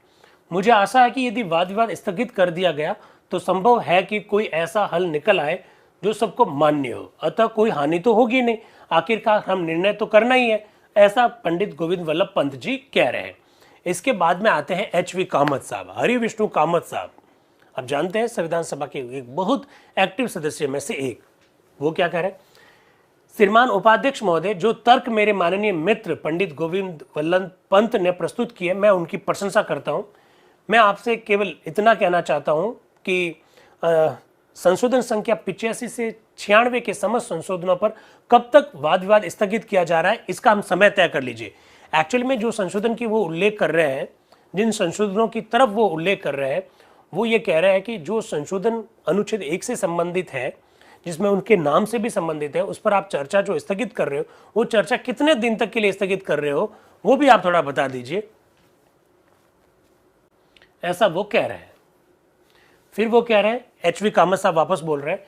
मुझे आशा है कि यदि वाद विवाद स्थगित कर दिया गया तो संभव है कि कोई ऐसा हल निकल आए जो सबको मान्य हो, अतः कोई हानि तो होगी नहीं, आखिरकार हम निर्णय तो करना ही है, ऐसा पंडित गोविंद वल्लभ पंत जी कह रहे हैं। इसके बाद में आते हैं एच.वी. कामत साहब, हरि विष्णु कामत साहब। आप जानते हैं संविधान सभा के एक बहुत एक्टिव सदस्य में से एक। वो क्या कह रहे हैं, श्रीमान उपाध्यक्ष महोदय, जो तर्क मेरे माननीय मित्र पंडित गोविंद वल्लभ पंत ने प्रस्तुत किए, मैं उनकी प्रशंसा करता हूं। मैं आपसे केवल इतना कहना चाहता हूं कि संशोधन संख्या 85 से 96 के समस्त संशोधनों पर कब तक वाद विवाद स्थगित किया जा रहा है, इसका हम समय तय कर लीजिए। एक्चुअली में जो संशोधन की वो उल्लेख कर रहे हैं, जिन संशोधनों की तरफ वो उल्लेख कर रहे हैं, वो ये कह रहे हैं कि जो संशोधन अनुच्छेद 1 से संबंधित है, जिसमें उनके नाम से भी संबंधित है, उस पर आप चर्चा जो स्थगित कर रहे हो, वो चर्चा कितने दिन तक के लिए स्थगित कर रहे हो, वो भी आप थोड़ा बता दीजिए, ऐसा वो कह रहे हैं। फिर वो कह रहे हैं, एच.वी. कामत साहब वापस बोल रहे हैं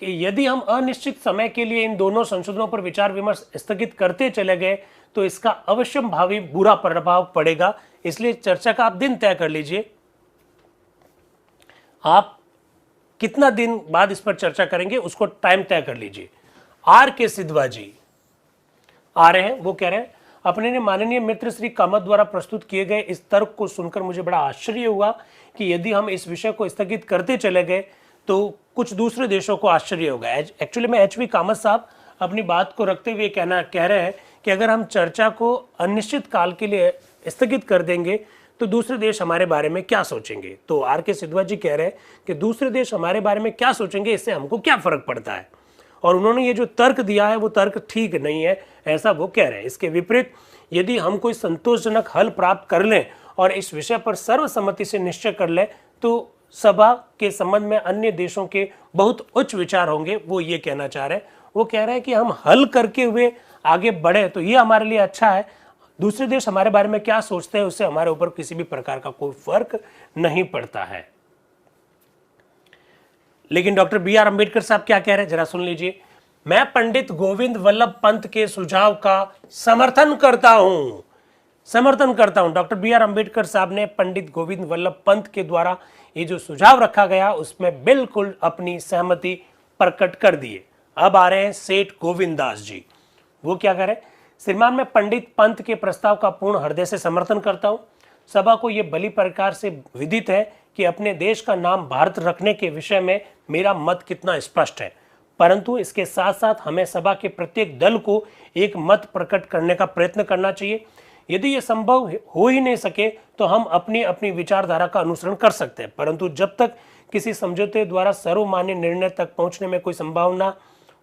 कि यदि हम अनिश्चित समय के लिए इन दोनों संशोधनों पर विचार विमर्श स्थगित करते चले गए तो इसका अवश्य भावी बुरा प्रभाव पड़ेगा, इसलिए चर्चा का आप दिन तय कर लीजिए। आप कितना दिन बाद इस पर चर्चा करेंगे उसको टाइम तय कर लीजिए। आर.के. सिद्धवा जी आ रहे हैं, वो कह रहे हैं अपने ने माननीय मित्र श्री कामत द्वारा प्रस्तुत किए गए इस तर्क को सुनकर मुझे बड़ा आश्चर्य हुआ कि यदि हम इस विषय को स्थगित करते चले गए तो कुछ दूसरे देशों को आश्चर्य होगा। एक्चुअली में एच.वी. कामत साहब अपनी बात को रखते हुए कह रहे हैं कि अगर हम चर्चा को अनिश्चित काल के लिए स्थगित कर देंगे तो दूसरे देश हमारे बारे में क्या सोचेंगे। तो आर.के. सिद्धवा जी कह रहे हैं कि दूसरे देश हमारे बारे में क्या सोचेंगे, इससे हमको क्या फर्क पड़ता है, और उन्होंने ये जो तर्क दिया है वो तर्क ठीक नहीं है, ऐसा वो कह रहे हैं। इसके विपरीत यदि हम कोई संतोषजनक हल प्राप्त कर लें और इस विषय पर सर्वसम्मति से निश्चय कर लें तो सभा के संबंध में अन्य देशों के बहुत उच्च विचार होंगे, वो ये कहना चाह रहे हैं। वो कह रहे हैं कि हम हल करके हुए आगे बढ़े तो ये हमारे लिए अच्छा है। दूसरे देश हमारे बारे में क्या सोचते हैं उससे हमारे ऊपर किसी भी प्रकार का कोई फर्क नहीं पड़ता है। लेकिन डॉक्टर बी आर अम्बेडकर साहब क्या कह रहे हैं, जरा सुन लीजिए। मैं पंडित गोविंद वल्लभ पंत के सुझाव का समर्थन करता हूं। डॉक्टर बी आर अम्बेडकर साहब ने पंडित गोविंद वल्लभ पंत के द्वारा ये जो सुझाव रखा गया उसमें बिल्कुल अपनी सहमति प्रकट कर दिए। अब आ रहे हैं सेठ गोविंद दास जी। वो क्या कह रहे हैं, श्रीमान मैं पंडित पंत के प्रस्ताव का पूर्ण हृदय से समर्थन करता हूं। सभा को यह भली प्रकार से विदित है कि अपने देश का नाम भारत रखने के विषय में मेरा मत कितना स्पष्ट है, परंतु इसके साथ साथ हमें सभा के प्रत्येक दल को एक मत प्रकट करने का प्रयत्न करना चाहिए। यदि यह संभव हो ही नहीं सके तो हम अपनी अपनी विचारधारा का अनुसरण कर सकते हैं, परंतु जब तक किसी समझौते द्वारा सर्वमान्य निर्णय तक पहुंचने में कोई संभावना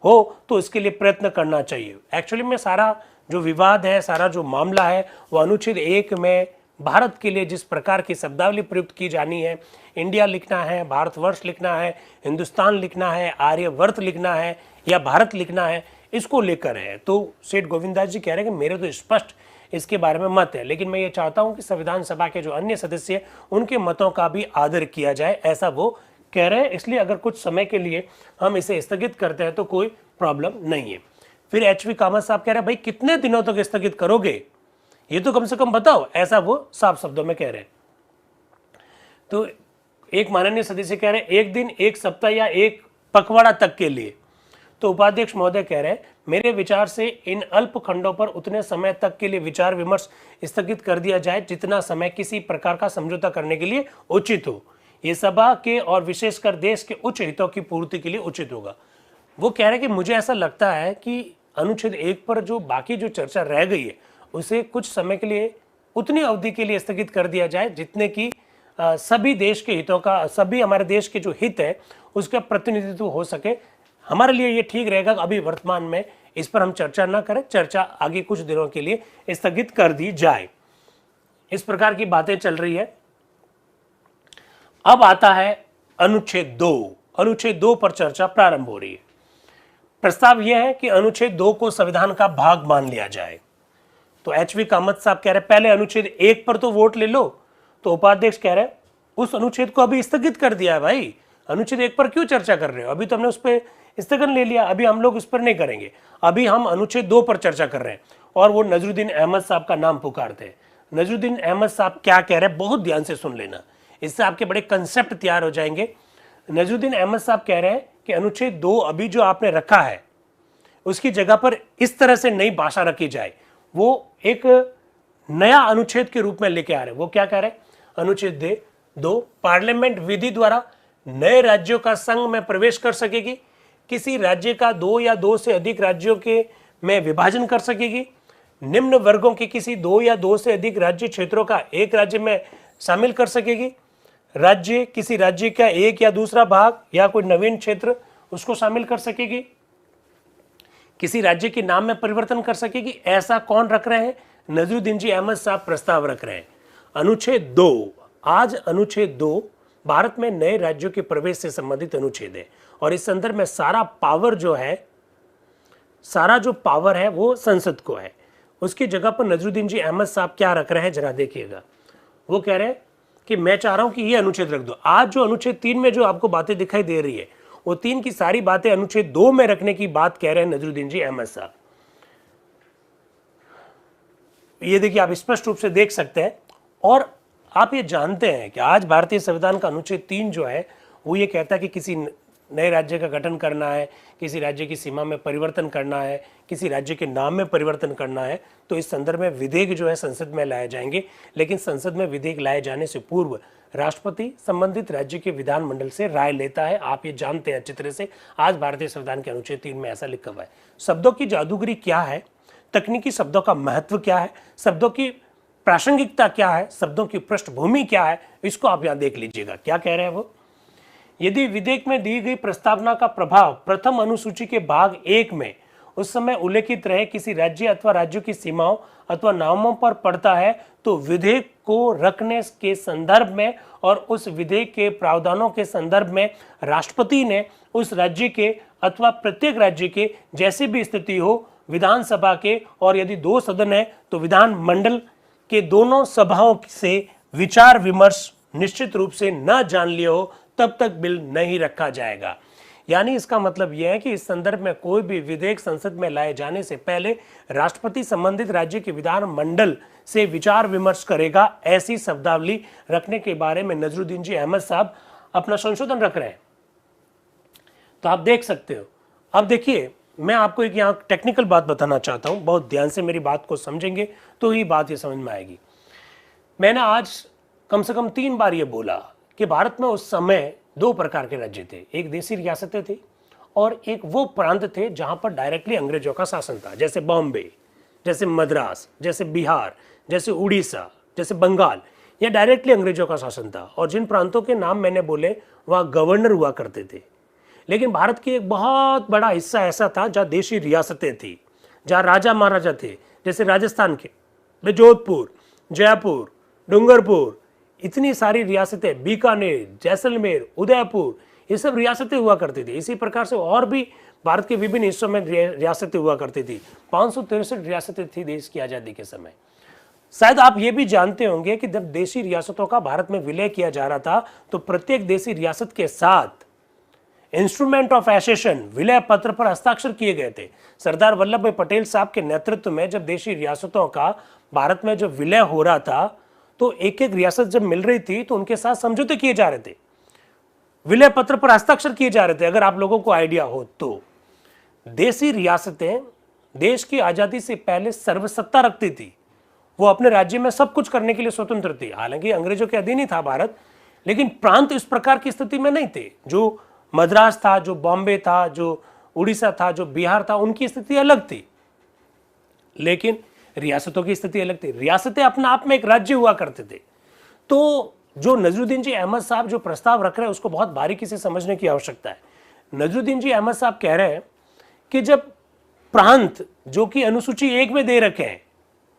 हो तो इसके लिए प्रयत्न करना चाहिए। एक्चुअली में सारा जो विवाद है, सारा जो मामला है वो अनुच्छेद 1 में भारत के लिए जिस प्रकार की शब्दावली प्रयुक्त की जानी है, इंडिया लिखना है, भारतवर्ष लिखना है, हिंदुस्तान लिखना है, आर्यवर्त लिखना है या भारत लिखना है, इसको लेकर है। तो सेठ गोविंदास जी कह रहे हैं कि मेरे तो स्पष्ट इसके बारे में मत है, लेकिन मैं ये चाहता हूं कि संविधान सभा के जो अन्य सदस्य उनके मतों का भी आदर किया जाए, ऐसा वो कह रहे हैं। इसलिए अगर कुछ समय के लिए हम इसे स्थगित करते हैं तो कोई प्रॉब्लम नहीं है। फिर एच.वी. कामत साहब कह रहे हैं भाई कितने दिनों तक स्थगित करोगे, ये तो कम से कम बताओ, ऐसा वो साफ शब्दों में कह रहे हैं। तो एक माननीय सदस्य कह रहे हैं एक दिन, एक सप्ताह या एक पखवाड़ा तक के लिए। तो उपाध्यक्ष महोदय कह रहे हैं मेरे विचार से इन अल्प खंडों पर उतने समय तक के लिए विचार विमर्श स्थगित कर दिया जाए जितना समय किसी प्रकार का समझौता करने के लिए उचित हो। ये सभा के और विशेषकर देश के उच्च हितों की पूर्ति के लिए उचित होगा। वो कह रहे हैं कि मुझे ऐसा लगता है कि अनुच्छेद 1 पर जो बाकी जो चर्चा रह गई है उसे कुछ समय के लिए, उतनी अवधि के लिए स्थगित कर दिया जाए जितने की सभी देश के हितों का, सभी हमारे देश के जो हित है उसका प्रतिनिधित्व हो सके। हमारे लिए ये ठीक रहेगा। अभी वर्तमान में इस पर हम चर्चा ना करें, चर्चा आगे कुछ दिनों के लिए स्थगित कर दी जाए। इस प्रकार की बातें चल रही है। अब आता है अनुच्छेद 2। अनुच्छेद 2 पर चर्चा प्रारंभ हो रही है। प्रस्ताव यह है कि अनुच्छेद 2 को संविधान का भाग मान लिया जाए। तो एच.वी. कामत साहब कह रहे पहले अनुच्छेद 1 पर तो वोट ले लो। तो उपाध्यक्ष कह रहे उस अनुच्छेद को अभी स्थगित कर दिया है भाई, अनुच्छेद 1 पर क्यों चर्चा कर रहे हो, अभी तो हमने उस पर स्थगन ले लिया, अभी हम लोग उस पर नहीं करेंगे, अभी हम अनुच्छेद 2 पर चर्चा कर रहे हैं। और वो नजरुद्दीन अहमद साहब का नाम पुकारते हैं। नजरुद्दीन अहमद साहब क्या कह रहे हैं बहुत ध्यान से सुन लेना, इससे आपके बड़े कंसेप्ट तैयार हो जाएंगे। नजरुद्दीन अहमद साहब कह रहे हैं कि अनुच्छेद 2 अभी जो आपने रखा है उसकी जगह पर इस तरह से नई भाषा रखी जाए। वो एक नया अनुच्छेद के रूप में लेके आ रहे हैं। वो क्या कह रहे हैं, अनुच्छेद 2 पार्लियामेंट विधि द्वारा नए राज्यों का संघ में प्रवेश कर सकेगी, किसी राज्य का 2 या 2 से अधिक राज्यों के में विभाजन कर सकेगी, निम्न वर्गों के किसी 2 या 2 से अधिक राज्य क्षेत्रों का एक राज्य में शामिल कर सकेगी, राज्य किसी राज्य का एक या दूसरा भाग या कोई नवीन क्षेत्र उसको शामिल कर सकेगी, किसी राज्य के नाम में परिवर्तन कर सकेगी। ऐसा कौन रख रहे हैं, नजरुद्दीन जी अहमद साहब प्रस्ताव रख रहे हैं। अनुच्छेद 2, आज अनुच्छेद 2 भारत में नए राज्यों के प्रवेश से संबंधित अनुच्छेद है और इस संदर्भ में सारा पावर जो है, सारा जो पावर है वो संसद को है। उसकी जगह पर नजरुद्दीन जी अहमद साहब क्या रख रहे हैं जरा देखिएगा। वो कह रहे हैं कि मैं चाह रहा हूं कि ये अनुच्छेद रख दो। आज जो अनुच्छेद 3 में जो आपको बातें दिखाई दे रही है वो 3 की सारी बातें अनुच्छेद 2 में रखने की बात कह रहे हैं नजरुद्दीन जी अहमद साहब। ये देखिए आप स्पष्ट रूप से देख सकते हैं। और आप ये जानते हैं कि आज भारतीय संविधान का अनुच्छेद 3 जो है वो ये कहता है कि किसी नए राज्य का गठन करना है, किसी राज्य की सीमा में परिवर्तन करना है, किसी राज्य के नाम में परिवर्तन करना है, तो इस संदर्भ में विधेयक जो है संसद में लाए जाएंगे। लेकिन संसद में विधेयक लाए जाने से पूर्व राष्ट्रपति संबंधित राज्य के विधानमंडल से राय लेता है। आप ये जानते हैं अच्छी तरह से। आज भारतीय संविधान के अनुच्छेद 3 में ऐसा लिखा हुआ है। शब्दों की जादूगरी क्या है, तकनीकी शब्दों का महत्व क्या है, शब्दों की प्रासंगिकता क्या है, शब्दों की पृष्ठभूमि क्या है, इसको आप यहां देख लीजिएगा। क्या कह रहे हैं वो, यदि विधेयक में दी गई प्रस्तावना का प्रभाव प्रथम अनुसूची के भाग 1 में उस समय उल्लेखित रहे किसी राज्य अथवा राज्यों की सीमाओं अथवा नामों पर पड़ता है तो विधेयक को रखने के संदर्भ में और उस विधेयक के प्रावधानों के संदर्भ में राष्ट्रपति ने उस राज्य के अथवा प्रत्येक राज्य के जैसी भी स्थिति हो विधानसभा के और यदि 2 सदन है तो विधान मंडल के दोनों सभाओं से विचार विमर्श निश्चित रूप से न जान लिया हो तब तक बिल नहीं रखा जाएगा। यानी इसका मतलब यह है कि इस संदर्भ में कोई भी विधेयक संसद में लाए जाने से पहले राष्ट्रपति संबंधित राज्य के विधान मंडल से विचार विमर्श करेगा। ऐसी शब्दावली रखने के बारे में नजरुद्दीन जी अहमद साहब अपना संशोधन रख रहे हैं। तो आप देख सकते हो। अब देखिए, मैं आपको एक यहाँ टेक्निकल बात बताना चाहता हूँ, बहुत ध्यान से मेरी बात को समझेंगे तो ही बात ये समझ में आएगी। मैंने आज कम से कम 3 बार ये बोला कि भारत में उस समय 2 प्रकार के राज्य थे, एक देसी रियासतें थी और एक वो प्रांत थे जहां पर डायरेक्टली अंग्रेजों का शासन था, जैसे बॉम्बे, जैसे मद्रास, जैसे बिहार, जैसे उड़ीसा, जैसे बंगाल, ये डायरेक्टली अंग्रेजों का शासन था। और जिन प्रांतों के नाम मैंने बोले वहाँ गवर्नर हुआ करते थे। लेकिन भारत की एक बहुत बड़ा हिस्सा ऐसा था जहाँ देशी रियासतें थी, जहाँ राजा महाराजा थे, जैसे राजस्थान के जोधपुर, जयपुर, डूंगरपुर, इतनी सारी रियासतें, बीकानेर, जैसलमेर, उदयपुर, ये सब रियासतें हुआ करती थी। इसी प्रकार से और भी भारत के विभिन्न हिस्सों में रियासतें हुआ करती थी। 563 रियासतें थी देश की आज़ादी के समय। शायद आप ये भी जानते होंगे कि जब देशी रियासतों का भारत में विलय किया जा रहा था तो प्रत्येक देशी रियासत के साथ इंस्ट्रूमेंट ऑफ एसेशन, विलय पत्र पर हस्ताक्षर किए गए थे। सरदार वल्लभ भाई पटेल साहब के नेतृत्व में जब देशी रियासतों का भारत में जब विलय हो रहा था तो एक एक रियासत जब मिल रही थी तो उनके साथ समझौते किए जा रहे थे, विलय पत्र पर हस्ताक्षर किए जा रहे थे। अगर आप लोगों को आइडिया हो तो देशी रियासतें देश की आजादी से पहले सर्वसत्ता रखती थी, वो अपने राज्य में सब कुछ करने के लिए स्वतंत्र थी। हालांकि अंग्रेजों के अधीन ही था भारत, लेकिन प्रांत इस प्रकार की स्थिति में नहीं थे। जो मद्रास था, जो बॉम्बे था, जो उड़ीसा था, जो बिहार था, उनकी स्थिति अलग थी, लेकिन रियासतों की स्थिति अलग थी। रियासतें अपने आप में एक राज्य हुआ करते थे। तो जो नजरुद्दीन जी अहमद साहब जो प्रस्ताव रख रहे हैं उसको बहुत बारीकी से समझने की आवश्यकता है। नजरुद्दीन जी अहमद साहब कह रहे हैं कि जब प्रांत जो कि अनुसूची 1 में दे रखे हैं,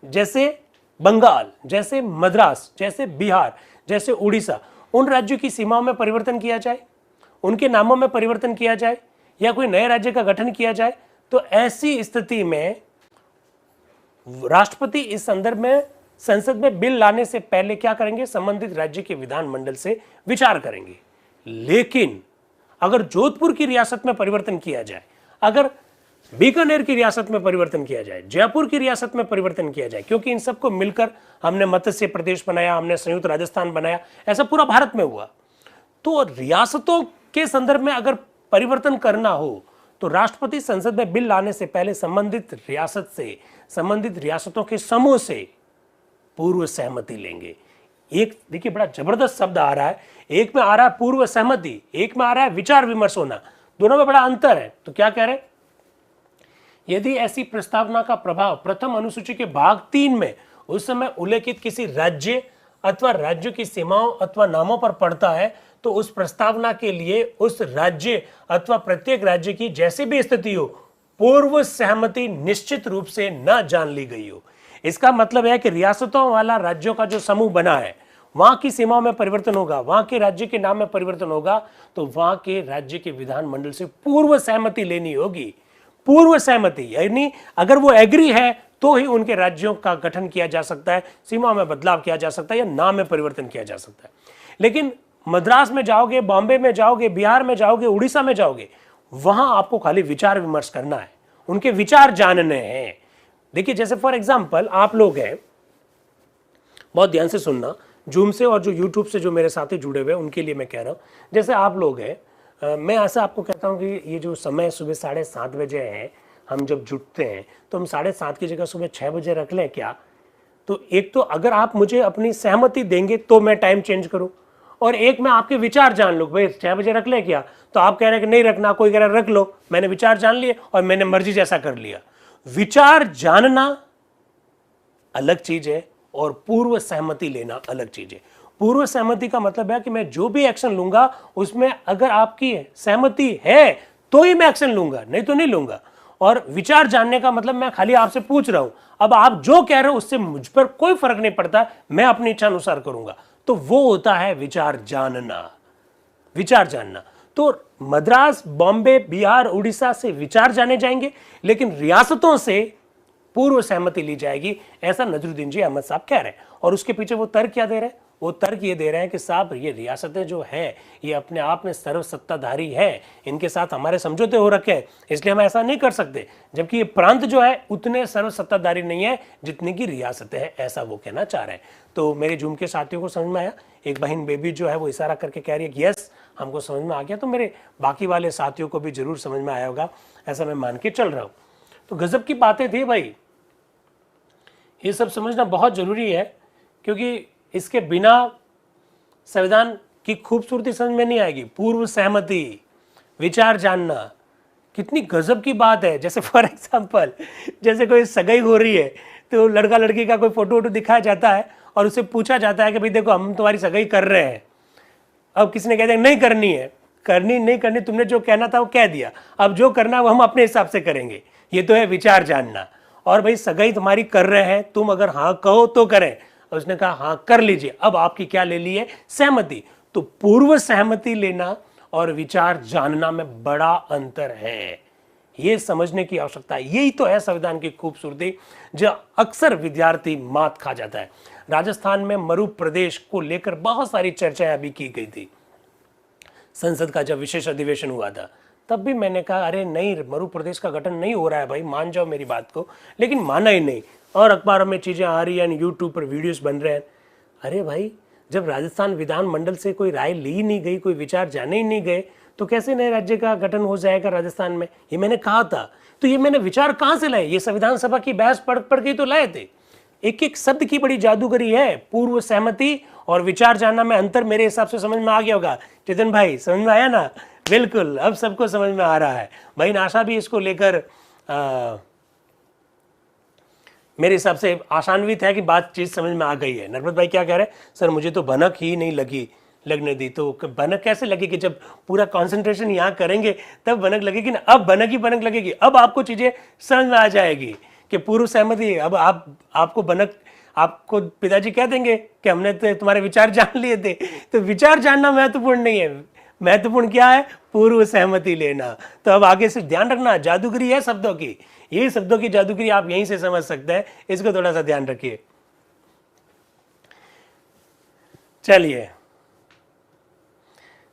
जैसे बंगाल, जैसे मद्रास, जैसे बिहार, जैसे उड़ीसा, उन राज्यों की सीमाओं में परिवर्तन किया जाए, उनके नामों में परिवर्तन किया जाए या कोई नए राज्य का गठन किया जाए, तो ऐसी स्थिति में राष्ट्रपति इस संदर्भ में संसद में बिल लाने से पहले क्या करेंगे, संबंधित राज्य के विधानमंडल से विचार करेंगे। लेकिन अगर जोधपुर की रियासत में परिवर्तन किया जाए, अगर बीकानेर की रियासत में परिवर्तन किया जाए, जयपुर की रियासत में परिवर्तन किया जाए, क्योंकि इन सबको मिलकर हमने मत्स्य प्रदेश बनाया, हमने संयुक्त राजस्थान बनाया, ऐसा पूरा भारत में हुआ। तो रियासतों के संदर्भ में अगर परिवर्तन करना हो तो राष्ट्रपति संसद में बिल लाने से पहले संबंधित रियासत से, संबंधित रियासतों के समूह से पूर्व सहमति लेंगे। एक देखिए बड़ा जबरदस्त शब्द आ रहा है, एक में आ रहा है पूर्व सहमति, एक में आ रहा है विचार विमर्श होना, दोनों में बड़ा अंतर है। तो क्या कह रहे हैं, यदि ऐसी प्रस्तावना का प्रभाव प्रथम अनुसूची के भाग 3 में उस समय उल्लेखित किसी राज्य अथवा राज्यों की सीमाओं अथवा नामों पर पड़ता है तो उस प्रस्तावना के लिए उस राज्य अथवा प्रत्येक राज्य की जैसी भी स्थिति हो पूर्व सहमति निश्चित रूप से न जान ली गई हो। इसका मतलब है कि रियासतों वाला राज्यों का जो समूह बना है वहां की सीमाओं में परिवर्तन होगा, वहां के राज्य के नाम में परिवर्तन होगा, तो वहां के राज्य के विधानमंडल से पूर्व सहमति लेनी होगी। पूर्व सहमति यानी अगर वो एग्री है तो ही उनके राज्यों का गठन किया जा सकता है, सीमा में बदलाव किया जा सकता है या नाम में परिवर्तन किया जा सकता है। लेकिन मद्रास में जाओगे, बॉम्बे में जाओगे, बिहार में जाओगे, उड़ीसा में जाओगे, वहां आपको खाली विचार विमर्श करना है, उनके विचार जानने हैं। देखिए जैसे फॉर एग्जाम्पल आप लोग हैं, बहुत ध्यान से सुनना, जूम से और जो यूट्यूब से जो मेरे साथी जुड़े हुए हैं उनके लिए मैं कह रहा हूं, जैसे आप लोग हैं, मैं ऐसा आपको कहता हूं कि ये जो समय सुबह 7:30 बजे है, हम जब जुटते हैं तो हम 7:30 की जगह सुबह 6 बजे रख लें क्या? तो एक तो अगर आप मुझे अपनी सहमति देंगे तो मैं टाइम चेंज करूं, और एक मैं आपके विचार जान लूं, भाई 6 बजे रख लें क्या? तो आप कह रहे हैं कि नहीं रखना, कोई कह रहा है रख लो, मैंने विचार जान लिए और मैंने मर्जी जैसा कर लिया। विचार जानना अलग चीज है और पूर्व सहमति लेना अलग चीज है। पूर्व सहमति का मतलब है कि मैं जो भी एक्शन लूंगा उसमें अगर आपकी सहमति है तो ही मैं एक्शन लूंगा, नहीं तो नहीं लूंगा। और विचार जानने का मतलब मैं खाली आपसे पूछ रहा हूं, अब आप जो कह रहे हो उससे मुझ पर कोई फर्क नहीं पड़ता, मैं अपनी इच्छा अनुसार करूंगा, तो वो होता है विचार जानना। विचार जानना। तो मद्रास, बॉम्बे, बिहार, उड़ीसा से विचार जाने जाएंगे, लेकिन रियासतों से पूर्व सहमति ली जाएगी, ऐसा नजरुद्दीन जी अहमद साहब कह रहे हैं। और उसके पीछे वो तर्क क्या दे रहे हैं? वो तर्क ये दे रहे हैं कि साहब ये रियासतें जो है ये अपने आप में सर्व सत्ताधारी है, इनके साथ हमारे समझौते हो रखे हैं, इसलिए हम ऐसा नहीं कर सकते, जबकि ये प्रांत जो है उतने सर्व सत्ताधारी नहीं है जितनी की रियासतें हैं, ऐसा वो कहना चाह रहे हैं। तो मेरे जूम के साथियों को समझ में आया? एक बहन बेबी जो है वो इशारा करके कह रही है कि यस हमको समझ में आ गया, तो मेरे बाकी वाले साथियों को भी जरूर समझ में आया होगा, ऐसा मैं मान के चल रहा हूँ। तो गजब की बातें थी भाई, ये सब समझना बहुत जरूरी है, क्योंकि इसके बिना संविधान की खूबसूरती समझ में नहीं आएगी। पूर्व सहमति, विचार जानना, कितनी गजब की बात है। जैसे फॉर एग्जांपल, जैसे कोई सगाई हो रही है तो लड़का लड़की का कोई फोटो वोटो दिखाया जाता है और उससे पूछा जाता है कि भाई देखो हम तुम्हारी सगाई कर रहे हैं। अब किसी ने कहते हैं नहीं करनी है, करनी नहीं करनी, तुमने जो कहना था वो कह दिया, अब जो करना है वो हम अपने हिसाब से करेंगे। ये तो है विचार जानना। और भाई सगाई तुम्हारी कर रहे हैं, तुम अगर हाँ कहो तो करें। उसने कहा हाँ कर लीजिए, अब आपकी क्या ले ली है? सहमति। तो पूर्व सहमति लेना और विचार जानना में बड़ा अंतर है, ये समझने की आवश्यकता है। यही तो है संविधान की खूबसूरती, जो अक्सर विद्यार्थी मात खा जाता है। राजस्थान में मरु प्रदेश को लेकर बहुत सारी चर्चाएं अभी की गई थी, संसद का जब विशेष अधिवेशन हुआ था, तब भी मैंने कहा अरे नहीं, मरु प्रदेश का गठन नहीं हो रहा है भाई, मान जाओ मेरी बात को, लेकिन माना ही नहीं। और अखबारों में चीजें आ रही हैं, यूट्यूब पर वीडियोस बन रहे हैं। अरे भाई, जब राजस्थान विधानमंडल से कोई राय ली नहीं गई, कोई विचार जाने ही नहीं गए, तो कैसे नए राज्य का गठन हो जाएगा राजस्थान में? ये मैंने कहा था। तो ये मैंने विचार कहां से लाए? ये संविधान सभा की बहस पढ़ पढ़ के तो लाए थे। एक एक शब्द की बड़ी जादूगरी है। पूर्व सहमति और विचार जानना में अंतर मेरे हिसाब से समझ में आ गया होगा। चेतन भाई समझ में आया ना? बिल्कुल, अब सबको समझ में आ रहा है। भाई नाशा भी इसको लेकर मेरे हिसाब से आशान्वित है कि बात चीज समझ में आ गई है। नरपत भाई क्या कह रहे हैं? सर मुझे तो भनक ही नहीं लगने दी। तो भनक कैसे लगेगी? जब पूरा कंसंट्रेशन यहाँ करेंगे तब भनक लगेगी ना। अब भनक ही भनक लगेगी, अब आपको चीजें समझ में आ जाएगी कि पूर्व सहमति। अब आपको भनक, आपको पिताजी कह देंगे कि हमने तो तुम्हारे विचार जान लिए थे। तो विचार जानना महत्वपूर्ण नहीं है, महत्वपूर्ण क्या है? पूर्व सहमति लेना। तो अब आगे से ध्यान रखना, जादूगरी है शब्दों की, यही शब्दों की जादूगरी आप यहीं से समझ सकते हैं, इसको थोड़ा सा ध्यान रखिए। चलिए,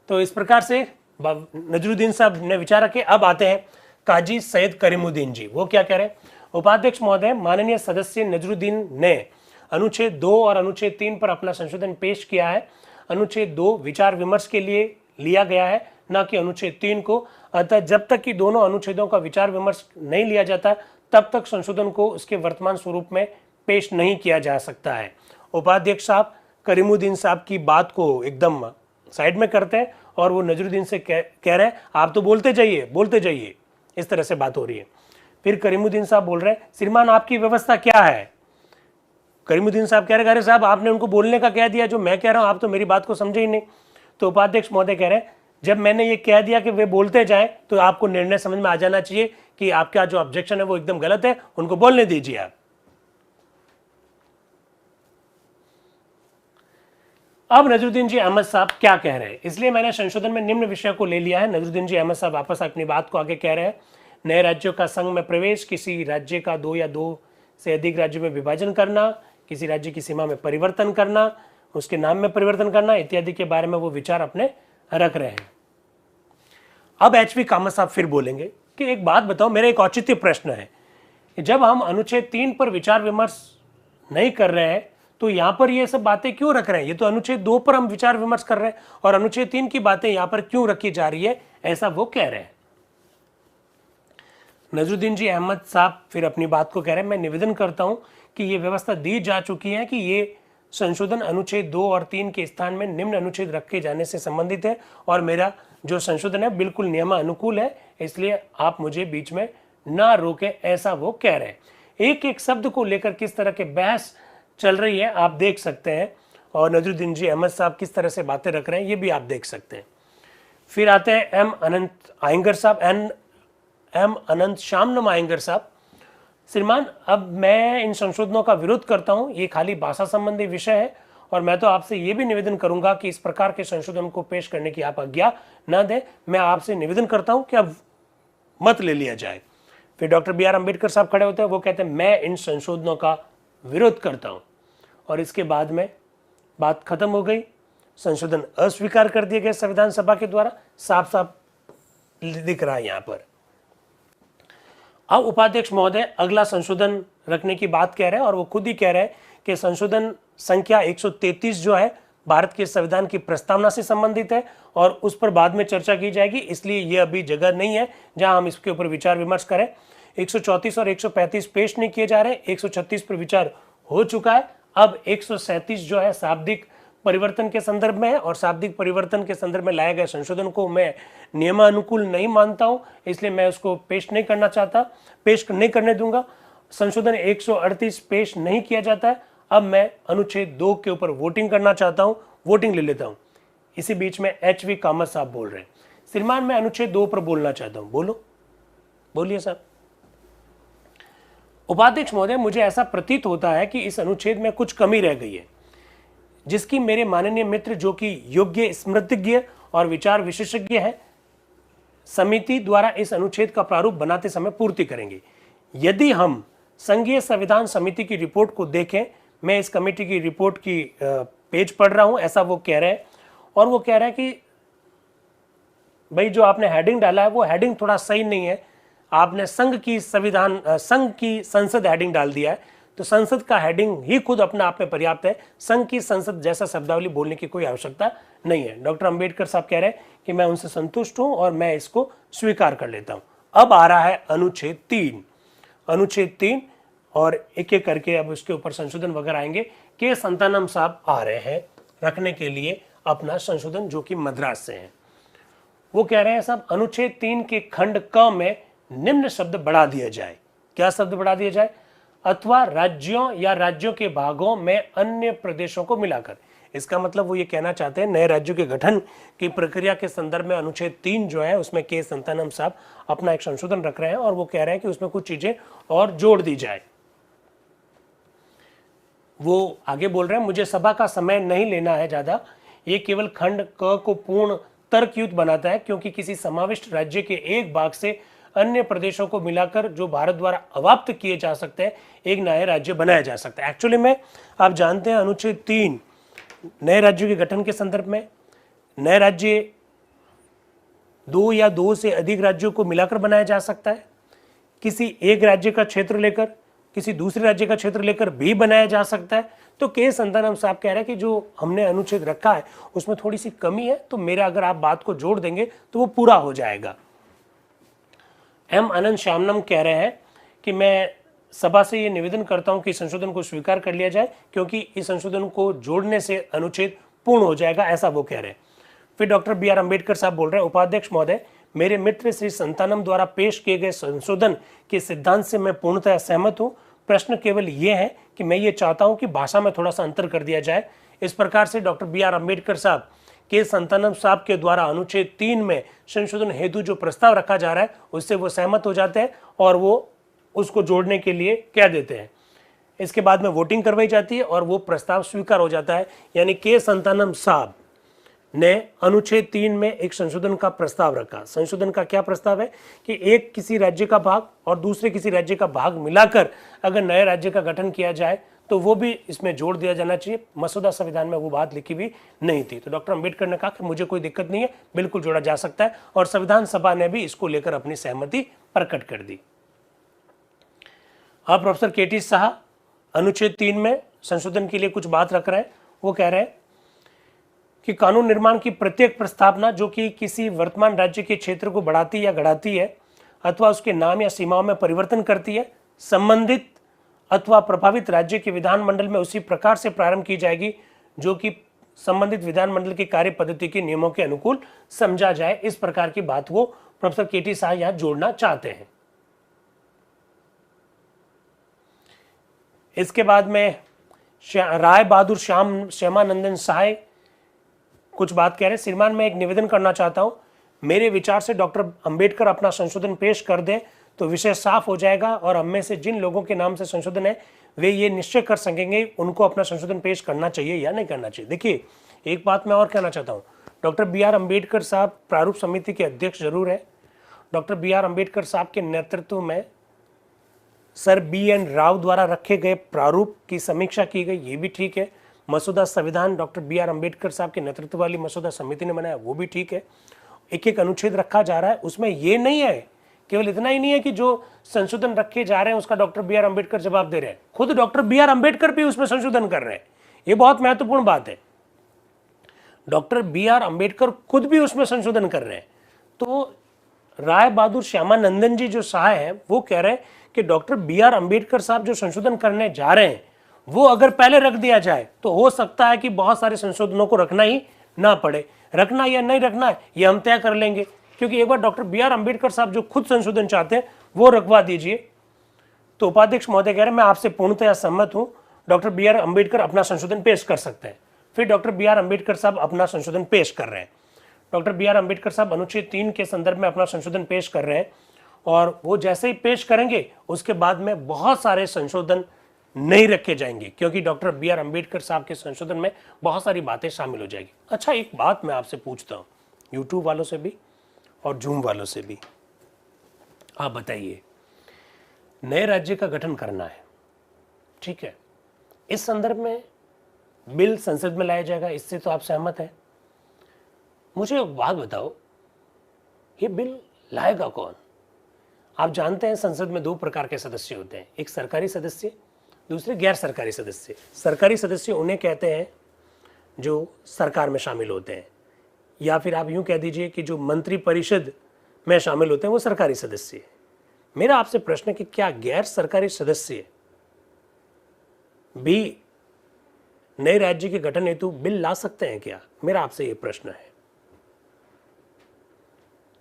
तो इस प्रकार से नजरुद्दीन साहब ने विचार रखे। अब आते हैं काजी सैयद करीमुद्दीन जी, वो क्या कह रहे हैं? उपाध्यक्ष महोदय, माननीय सदस्य नजरुद्दीन ने अनुच्छेद 2 और अनुच्छेद 3 पर अपना संशोधन पेश किया है। अनुच्छेद 2 विचार विमर्श के लिए लिया गया है, न कि अनुच्छेद 3 को। अतः जब तक कि दोनों अनुच्छेदों का विचार विमर्श नहीं लिया जाता, तब तक संशोधन को उसके वर्तमान स्वरूप में पेश नहीं किया जा सकता है। उपाध्यक्ष साहब करीमुद्दीन साहब की बात को एकदम साइड में करते हैं और वो नजरुद्दीन से कह रहे हैं आप तो बोलते जाइए, इस तरह से बात हो रही है। फिर करीमुद्दीन साहब बोल रहे हैं, श्रीमान आपकी व्यवस्था क्या है? करीमुद्दीन साहब कह रहे, अरे साहब आपने उनको बोलने का कह दिया, जो मैं कह रहा हूं आप तो मेरी बात को समझे ही नहीं। तो उपाध्यक्ष महोदय कह रहे हैं, जब मैंने ये कह दिया कि वे बोलते जाएं, तो आपको निर्णय समझ में आ जाना चाहिए कि आपका जो ऑब्जेक्शन है वो एकदम गलत है, उनको बोलने दीजिए आप। अब नजरुद्दीन जी अहमद साहब क्या कह रहे हैं, इसलिए मैंने संशोधन में निम्न विषय को ले लिया है। नजरुद्दीन जी अहमद साहब वापस अपनी बात को आगे कह रहे हैं। नए राज्यों का संघ में प्रवेश, किसी राज्य का 2 या 2 से अधिक राज्यों में विभाजन करना, किसी राज्य की सीमा में परिवर्तन करना, उसके नाम में परिवर्तन करना इत्यादि के बारे में वो विचार अपने रख रहे हैं। अब एचवी कामत साहब फिर बोलेंगे कि एक बात बताओ, मेरा एक औचित्य प्रश्न है, जब हम अनुच्छेद 3 पर विचार विमर्श नहीं कर रहे हैं तो यहां पर ये सब बातें क्यों रख रहे हैं? ये तो अनुच्छेद 2 पर हम विचार विमर्श कर रहे हैं और अनुच्छेद 3 की बातें यहां पर क्यों रखी जा रही है, ऐसा वो कह रहे हैं। नजरुद्दीन जी अहमद साहब फिर अपनी बात को कह रहे हैं, मैं निवेदन करता हूं कि ये व्यवस्था दी जा चुकी है कि ये संशोधन अनुच्छेद 2 और 3 के स्थान में निम्न अनुच्छेद रखे जाने से संबंधित है और मेरा जो संशोधन है बिल्कुल नियमानुकूल है, इसलिए आप मुझे बीच में ना रोके, ऐसा वो कह रहे हैं। एक एक शब्द को लेकर किस तरह के बहस चल रही है आप देख सकते हैं, और नजरुद्दीन जी अहमद साहब किस तरह से बातें रख रहे हैं ये भी आप देख सकते हैं। फिर आते हैं एम अनंत आयंगर साहब, एम अनंत श्यामनम आयंगर साहब। श्रीमान, अब मैं इन संशोधनों का विरोध करता हूं, ये खाली भाषा संबंधी विषय है और मैं तो आपसे ये भी निवेदन करूंगा कि इस प्रकार के संशोधन को पेश करने की आप आज्ञा न दें। मैं आपसे निवेदन करता हूं कि अब मत ले लिया जाए। फिर डॉक्टर बी आर अम्बेडकर साहब खड़े होते हैं, वो कहते हैं मैं इन संशोधनों का विरोध करता हूं, और इसके बाद में बात खत्म हो गई। संशोधन अस्वीकार कर दिए गए संविधान सभा के द्वारा, साफ साफ दिख रहा है यहां पर। अब उपाध्यक्ष महोदय अगला संशोधन रखने की बात कह रहे हैं और वो खुद ही कह रहे हैं कि संशोधन संख्या 133 जो है भारत के संविधान की प्रस्तावना से संबंधित है और उस पर बाद में चर्चा की जाएगी, इसलिए यह अभी जगह नहीं है जहां हम इसके ऊपर विचार विमर्श करें। 134 और 135 पेश नहीं किए जा रहे, 136 पर विचार हो चुका है। अब 137 जो है शाब्दिक परिवर्तन के संदर्भ में है और शाब्दिक परिवर्तन के संदर्भ में लाए गए संशोधन को मैं नियमानुकूल नहीं मानता हूं, इसलिए मैं उसको पेश नहीं करना चाहता, पेश नहीं करने दूंगा। संशोधन 138 पेश नहीं किया जाता है। अब मैं अनुच्छेद 2 के ऊपर वोटिंग करना चाहता हूं, वोटिंग ले लेता हूं। इसी बीच में HV कामत साहब बोल रहे हैं। श्रीमान, मैं अनुच्छेद 2 पर बोलना चाहता हूं। बोलो, बोलिए साहब। उपाध्यक्ष महोदय, मुझे ऐसा प्रतीत होता है कि इस अनुच्छेद में कुछ कमी रह गई है, जिसकी मेरे माननीय मित्र जो कि योग्य स्मृतिज्ञ और विचार विशेषज्ञ है, समिति द्वारा इस अनुच्छेद का प्रारूप बनाते समय पूर्ति करेंगे। यदि हम संघीय संविधान समिति की रिपोर्ट को देखें, मैं इस कमेटी की रिपोर्ट की पेज पढ़ रहा हूं, ऐसा वो कह रहे हैं, और वो कह रहे हैं कि भाई जो आपने हेडिंग डाला है वो हेडिंग थोड़ा सही नहीं है, आपने संघ की संसद हेडिंग डाल दिया है, तो संसद का हेडिंग ही खुद अपने आप में पर्याप्त है, संघ की संसद जैसा शब्दावली बोलने की कोई आवश्यकता नहीं है। डॉक्टर अंबेडकर साहब कह रहे हैं कि मैं उनसे संतुष्ट हूं और मैं इसको स्वीकार कर लेता हूं। अब आ रहा है अनुच्छेद 3, अनुच्छेद 3, और एक एक करके अब उसके ऊपर संशोधन वगैरह आएंगे। के संतानम साहब आ रहे हैं रखने के लिए अपना संशोधन, जो कि मद्रास से है। वो कह रहे हैं साहब, अनुच्छेद 3 के खंड क में निम्न शब्द बढ़ा दिया जाए। क्या शब्द बढ़ा दिया जाए? अथवा राज्यों या राज्यों के भागों में अन्य प्रदेशों को मिलाकर। इसका मतलब वो ये कहना चाहते हैं नए राज्यों के गठन की प्रक्रिया के संदर्भ में अनुच्छेद 3 जो है उसमें के संतानम साहब अपना एक संशोधन रख रहे हैं और वो कह रहे हैं कि उसमें कुछ चीजें और जोड़ दी जाए। वो आगे बोल रहे हैं, मुझे सभा का समय नहीं लेना है ज्यादा, ये केवल खंड क को पूर्ण तर्कयुक्त बनाता है, क्योंकि किसी समाविष्ट राज्य के एक भाग से अन्य प्रदेशों को मिलाकर जो भारत द्वारा अवाप्त किए जा सकते हैं एक नया राज्य बनाया जा सकता है। एक्चुअली में आप जानते हैं अनुच्छेद 3 नए राज्यों के गठन के संदर्भ में नए राज्य 2 या 2 से अधिक राज्यों को मिलाकर बनाया जा सकता है, किसी एक राज्य का क्षेत्र लेकर किसी दूसरे राज्य का क्षेत्र लेकर भी बनाया जा सकता है। तो के संतानम साहब कह रहे हैं कि जो हमने अनुच्छेद रखा है उसमें थोड़ी सी कमी है, तो मेरा अगर आप बात को जोड़ देंगे तो वो पूरा हो जाएगा। एम अनंत श्यामनम कह रहे हैं कि मैं सभा से ये निवेदन करता हूं कि संशोधन को स्वीकार कर लिया जाए, क्योंकि इस संशोधन को जोड़ने से अनुच्छेद पूर्ण हो जाएगा, ऐसा वो कह रहे हैं। फिर डॉक्टर बी आर अम्बेडकर साहब बोल रहे हैं, उपाध्यक्ष महोदय, मेरे मित्र श्री संतानम द्वारा पेश किए गए संशोधन के सिद्धांत से मैं पूर्णतः सहमत हूं। प्रश्न केवल ये है कि मैं ये चाहता हूं कि भाषा में थोड़ा सा अंतर कर दिया जाए। इस प्रकार से डॉक्टर बी आर अम्बेडकर साहब के संतानम साहब के द्वारा अनुच्छेद 3 में संशोधन हेतु जो प्रस्ताव रखा जा रहा है उससे वो सहमत हो जाते हैं और वो उसको जोड़ने के लिए कह देते हैं। इसके बाद में वोटिंग करवाई जाती है और वो प्रस्ताव स्वीकार हो जाता है। यानी के संतानम साहब ने अनुच्छेद 3 में एक संशोधन का प्रस्ताव रखा। संशोधन का क्या प्रस्ताव है कि एक किसी राज्य का भाग और दूसरे किसी राज्य का भाग मिलाकर अगर नए राज्य का गठन किया जाए तो वो भी इसमें जोड़ दिया जाना चाहिए। मसौदा संविधान में वो बात लिखी भी नहीं थी, तो डॉक्टर अंबेडकर ने कहा कि मुझे कोई दिक्कत नहीं है, बिल्कुल जोड़ा जा सकता है, और संविधान सभा ने भी इसको लेकर अपनी सहमति प्रकट कर दी। अब प्रोफेसर केटी शाह अनुच्छेद 3 में संशोधन के लिए कुछ बात रख रहे हैं। वो कह रहे हैं कि कानून निर्माण की प्रत्येक प्रस्तावना जो कि किसी वर्तमान राज्य के क्षेत्र को बढ़ाती या घटाती है अथवा उसके नाम या सीमाओं में परिवर्तन करती है, संबंधित अथवा प्रभावित राज्य के विधानमंडल में उसी प्रकार से प्रारंभ की जाएगी जो कि संबंधित विधानमंडल की कार्य पद्धति के नियमों के अनुकूल समझा जाए। इस प्रकार की बात वो प्रोफेसर केटी शाह यहां जोड़ना चाहते हैं। इसके बाद में राय बहादुर श्यामानंदन सहाय कुछ बात कह रहे हैं। श्रीमान, मैं एक निवेदन करना चाहता हूं, मेरे विचार से डॉक्टर अंबेडकर अपना संशोधन पेश कर दें तो विषय साफ हो जाएगा और हम में से जिन लोगों के नाम से संशोधन है वे ये निश्चय कर सकेंगे उनको अपना संशोधन पेश करना चाहिए या नहीं करना चाहिए। देखिए, एक बात मैं और कहना चाहता हूँ, डॉक्टर बी आर अम्बेडकर साहब प्रारूप समिति के अध्यक्ष जरूर है। डॉक्टर बी आर अम्बेडकर साहब के नेतृत्व में सर बी एन राव द्वारा रखे गए प्रारूप की समीक्षा की गई, ये भी ठीक है। मसौदा संविधान डॉक्टर बी आर अम्बेडकर साहब के नेतृत्व वाली मसौदा समिति ने बनाया, वो भी ठीक है। एक एक अनुच्छेद रखा जा रहा है, उसमें ये नहीं है, केवल इतना ही नहीं है कि जो संशोधन रखे जा रहे हैं उसका डॉक्टर बी आर अम्बेडकर जवाब दे रहे हैं, खुद डॉक्टर बी आर अम्बेडकर भी उसमें संशोधन कर रहे हैं। ये बहुत महत्वपूर्ण बात है, डॉक्टर बी आर अम्बेडकर खुद भी उसमें संशोधन कर रहे हैं। तो राय बहादुर श्यामानंदन जी जो सहाय हैं वो कह रहे हैं कि डॉक्टर बी आर अम्बेडकर साहब जो संशोधन करने जा रहे हैं वो अगर पहले रख दिया जाए तो हो सकता है कि बहुत सारे संशोधनों को रखना ही ना पड़े। रखना या नहीं रखना है ये हम तय कर लेंगे, क्योंकि एक बार डॉक्टर बी आर अम्बेडकर साहब जो खुद संशोधन चाहते हैं वो रखवा दीजिए। तो उपाध्यक्ष महोदय कह रहे हैं मैं आपसे पूर्णतया सहमत हूं, डॉक्टर बी आर अम्बेडकर अपना संशोधन पेश कर सकते हैं। फिर डॉक्टर बी आर अम्बेडकर साहब अपना संशोधन पेश कर रहे हैं। डॉक्टर बी आर अम्बेडकर साहब अनुच्छेद 3 के संदर्भ में अपना संशोधन पेश कर रहे हैं और वो जैसे ही पेश करेंगे उसके बाद में बहुत सारे संशोधन नहीं रखे जाएंगे, क्योंकि डॉक्टर बी आर अम्बेडकर साहब के संशोधन में बहुत सारी बातें शामिल हो जाएगी। अच्छा, एक बात मैं आपसे पूछता हूँ, यूट्यूब वालों से भी और जूम वालों से भी, आप बताइए, नए राज्य का गठन करना है, ठीक है, इस संदर्भ में बिल संसद में लाया जाएगा, इससे तो आप सहमत हैं। मुझे एक बात बताओ, ये बिल लाएगा कौन? आप जानते हैं संसद में 2 प्रकार के सदस्य होते हैं, एक सरकारी सदस्य, दूसरे गैर सरकारी सदस्य। सरकारी सदस्य उन्हें कहते हैं जो सरकार में शामिल होते हैं, या फिर आप यूं कह दीजिए कि जो मंत्री परिषद में शामिल होते हैं वो सरकारी सदस्य है। मेरा आपसे प्रश्न है कि क्या गैर सरकारी सदस्य भी नए राज्य के गठन हेतु बिल ला सकते हैं क्या? मेरा आपसे ये प्रश्न है,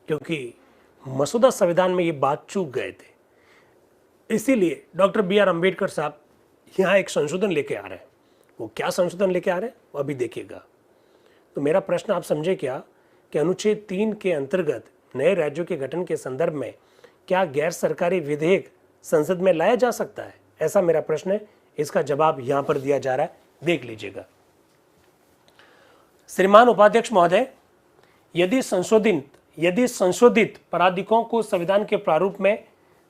क्योंकि मसौदा संविधान में ये बात चूक गए थे। इसीलिए डॉक्टर बी आर अम्बेडकर साहब यहाँ एक संशोधन लेके आ रहे हैं। वो क्या संशोधन लेके आ रहे हैं वो अभी देखिएगा। तो मेरा प्रश्न आप समझे क्या कि अनुच्छेद 3 के अंतर्गत नए राज्यों के गठन के संदर्भ में क्या गैर सरकारी विधेयक संसद में लाया जा सकता है? ऐसा मेरा प्रश्न है, इसका जवाब यहां पर दिया जा रहा है, देख लीजिएगा। श्रीमान उपाध्यक्ष महोदय, यदि संशोधित प्राधिकों को संविधान के प्रारूप में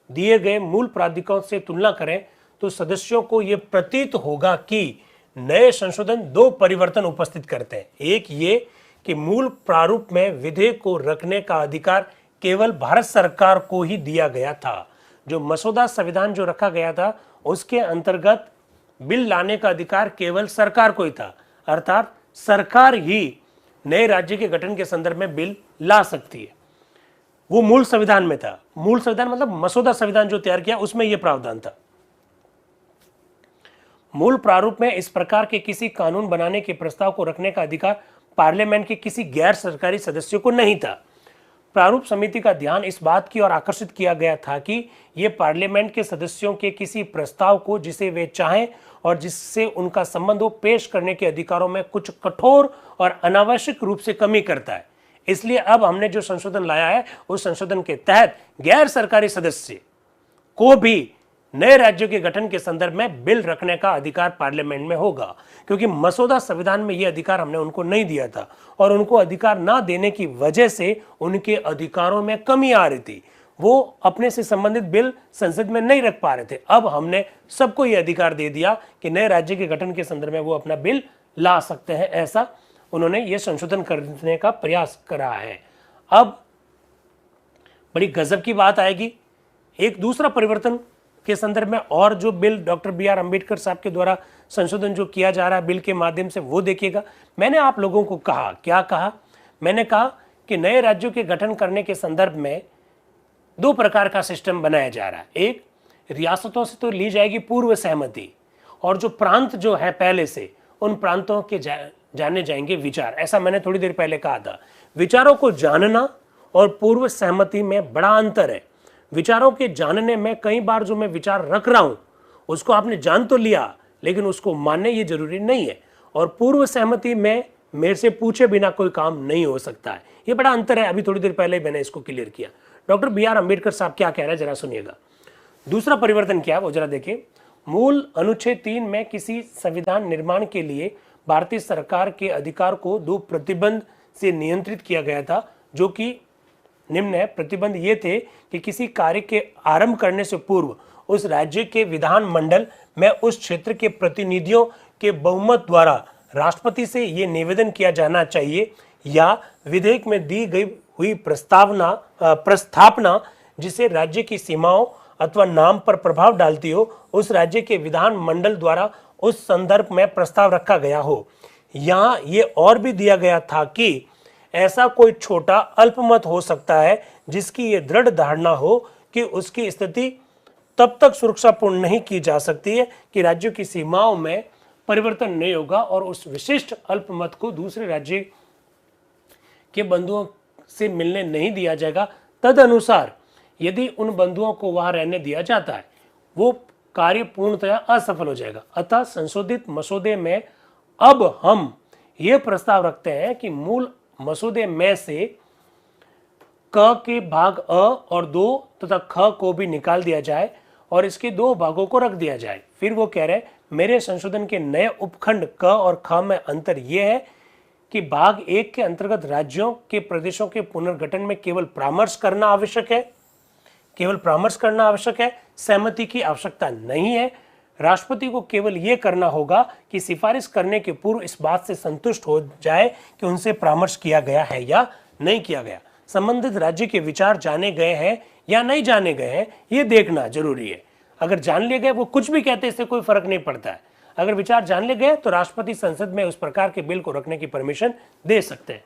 दिए गए मूल प्राधिकों से तुलना करें तो सदस्यों को यह प्रतीत होगा कि नए संशोधन 2 परिवर्तन उपस्थित करते हैं। एक ये कि मूल प्रारूप में विधेयक को रखने का अधिकार केवल भारत सरकार को ही दिया गया था। जो मसौदा संविधान जो रखा गया था उसके अंतर्गत बिल लाने का अधिकार केवल सरकार को ही था, अर्थात सरकार ही नए राज्य के गठन के संदर्भ में बिल ला सकती है। वो मूल संविधान में था। मूल संविधान मतलब मसौदा संविधान जो तैयार किया उसमें यह प्रावधान था। मूल प्रारूप में इस प्रकार के किसी कानून बनाने के प्रस्ताव को रखने का अधिकार पार्लियामेंट के किसी गैर सरकारी सदस्य को नहीं था। प्रारूप समिति का ध्यान इस बात की ओर आकर्षित किया गया था कि ये पार्लियामेंट के सदस्यों के किसी प्रस्ताव को जिसे वे चाहें और जिससे उनका संबंध हो पेश करने के अधिकारों में कुछ कठोर और अनावश्यक रूप से कमी करता है। इसलिए अब हमने जो संशोधन लाया है उस संशोधन के तहत गैर सरकारी सदस्य को भी नए राज्यों के गठन के संदर्भ में बिल रखने का अधिकार पार्लियामेंट में होगा, क्योंकि मसौदा संविधान में यह अधिकार हमने उनको नहीं दिया था और उनको अधिकार ना देने की वजह से उनके अधिकारों में कमी आ रही थी। वो अपने से संबंधित बिल संसद में नहीं रख पा रहे थे। अब हमने सबको यह अधिकार दे दिया कि नए राज्य के गठन के संदर्भ में वो अपना बिल ला सकते हैं। ऐसा उन्होंने ये संशोधन करने का प्रयास करा है। अब बड़ी गजब की बात आएगी, एक दूसरा परिवर्तन के संदर्भ में और जो bill doctor B R Ambedkar साहब के द्वारा संशोधन जो किया जा रहा है बिल के माध्यम से, वो देखिएगा। मैंने आप लोगों को कहा, क्या कहा? मैंने कहा कि नए राज्यों के गठन करने के संदर्भ में 2 प्रकार का सिस्टम बनाया जा रहा है। एक, रियासतों से तो ली जाएगी पूर्व सहमति, और जो प्रांत जो है पहले से उन प्रांतों के जाने जाएंगे विचार। ऐसा मैंने थोड़ी देर पहले कहा था। विचारों को जानना और पूर्व सहमति में बड़ा अंतर है। विचारों के जानने में कई बार जो मैं विचार रख रहा हूं उसको आपने जान तो लिया, लेकिन उसको मानने ये जरूरी नहीं है। और पूर्व सहमति में मेरे से पूछे बिना कोई काम नहीं हो सकता है। ये बड़ा अंतर है, अभी थोड़ी देर पहले मैंने इसको क्लियर किया। डॉक्टर बी आर अम्बेडकर साहब क्या कह रहे हैं जरा सुनिएगा। दूसरा परिवर्तन क्या है वो जरा देखिए। मूल अनुच्छेद 3 में किसी संविधान निर्माण के लिए भारतीय सरकार के अधिकार को 2 प्रतिबंध से नियंत्रित किया गया था, जो कि निम्न है। प्रतिबंध ये थे कि किसी कार्य के आरंभ करने से पूर्व उस राज्य के विधान मंडल में उस क्षेत्र के प्रतिनिधियों के बहुमत द्वारा राष्ट्रपति से ये निवेदन किया जाना चाहिए या विधेयक में दी गई हुई प्रस्तावना जिसे राज्य की सीमाओं अथवा नाम पर प्रभाव डालती हो, उस राज्य के विधान मंडल द्वारा उस संदर्भ में प्रस्ताव रखा गया हो। यहाँ ये और भी दिया गया था कि ऐसा कोई छोटा अल्पमत हो सकता है जिसकी ये दृढ़ धारणा हो कि उसकी स्थिति तब तक सुरक्षापूर्ण नहीं की जा सकती है कि राज्यों की सीमाओं में परिवर्तन नहीं होगा और उस विशिष्ट अल्पमत को दूसरे राज्य के बंधुओं से मिलने नहीं दिया जाएगा। तदनुसार यदि उन बंधुओं को वहां रहने दिया जाता है, वो कार्य पूर्णतया असफल हो जाएगा। अतः संशोधित मसौदे में अब हम ये प्रस्ताव रखते हैं कि मूल मसौदे में से क के भाग अ और 2 तथा ख को भी निकाल दिया जाए और इसके 2 भागों को रख दिया जाए। फिर वो कह रहे हैं मेरे संशोधन के नए उपखंड क और ख में अंतर यह है कि भाग 1 के अंतर्गत राज्यों के प्रदेशों के पुनर्गठन में केवल परामर्श करना आवश्यक है, केवल परामर्श करना आवश्यक है, सहमति की आवश्यकता नहीं है। राष्ट्रपति को केवल यह करना होगा कि सिफारिश करने के पूर्व इस बात से संतुष्ट हो जाए कि उनसे परामर्श किया गया है या नहीं किया गया। संबंधित राज्य के विचार जाने गए हैं या नहीं जाने गए हैं, ये देखना जरूरी है। अगर जान लिए गए, वो कुछ भी कहते इससे कोई फर्क नहीं पड़ता है। अगर विचार जान लिए गए तो राष्ट्रपति संसद में उस प्रकार के बिल को रखने की परमिशन दे सकते हैं।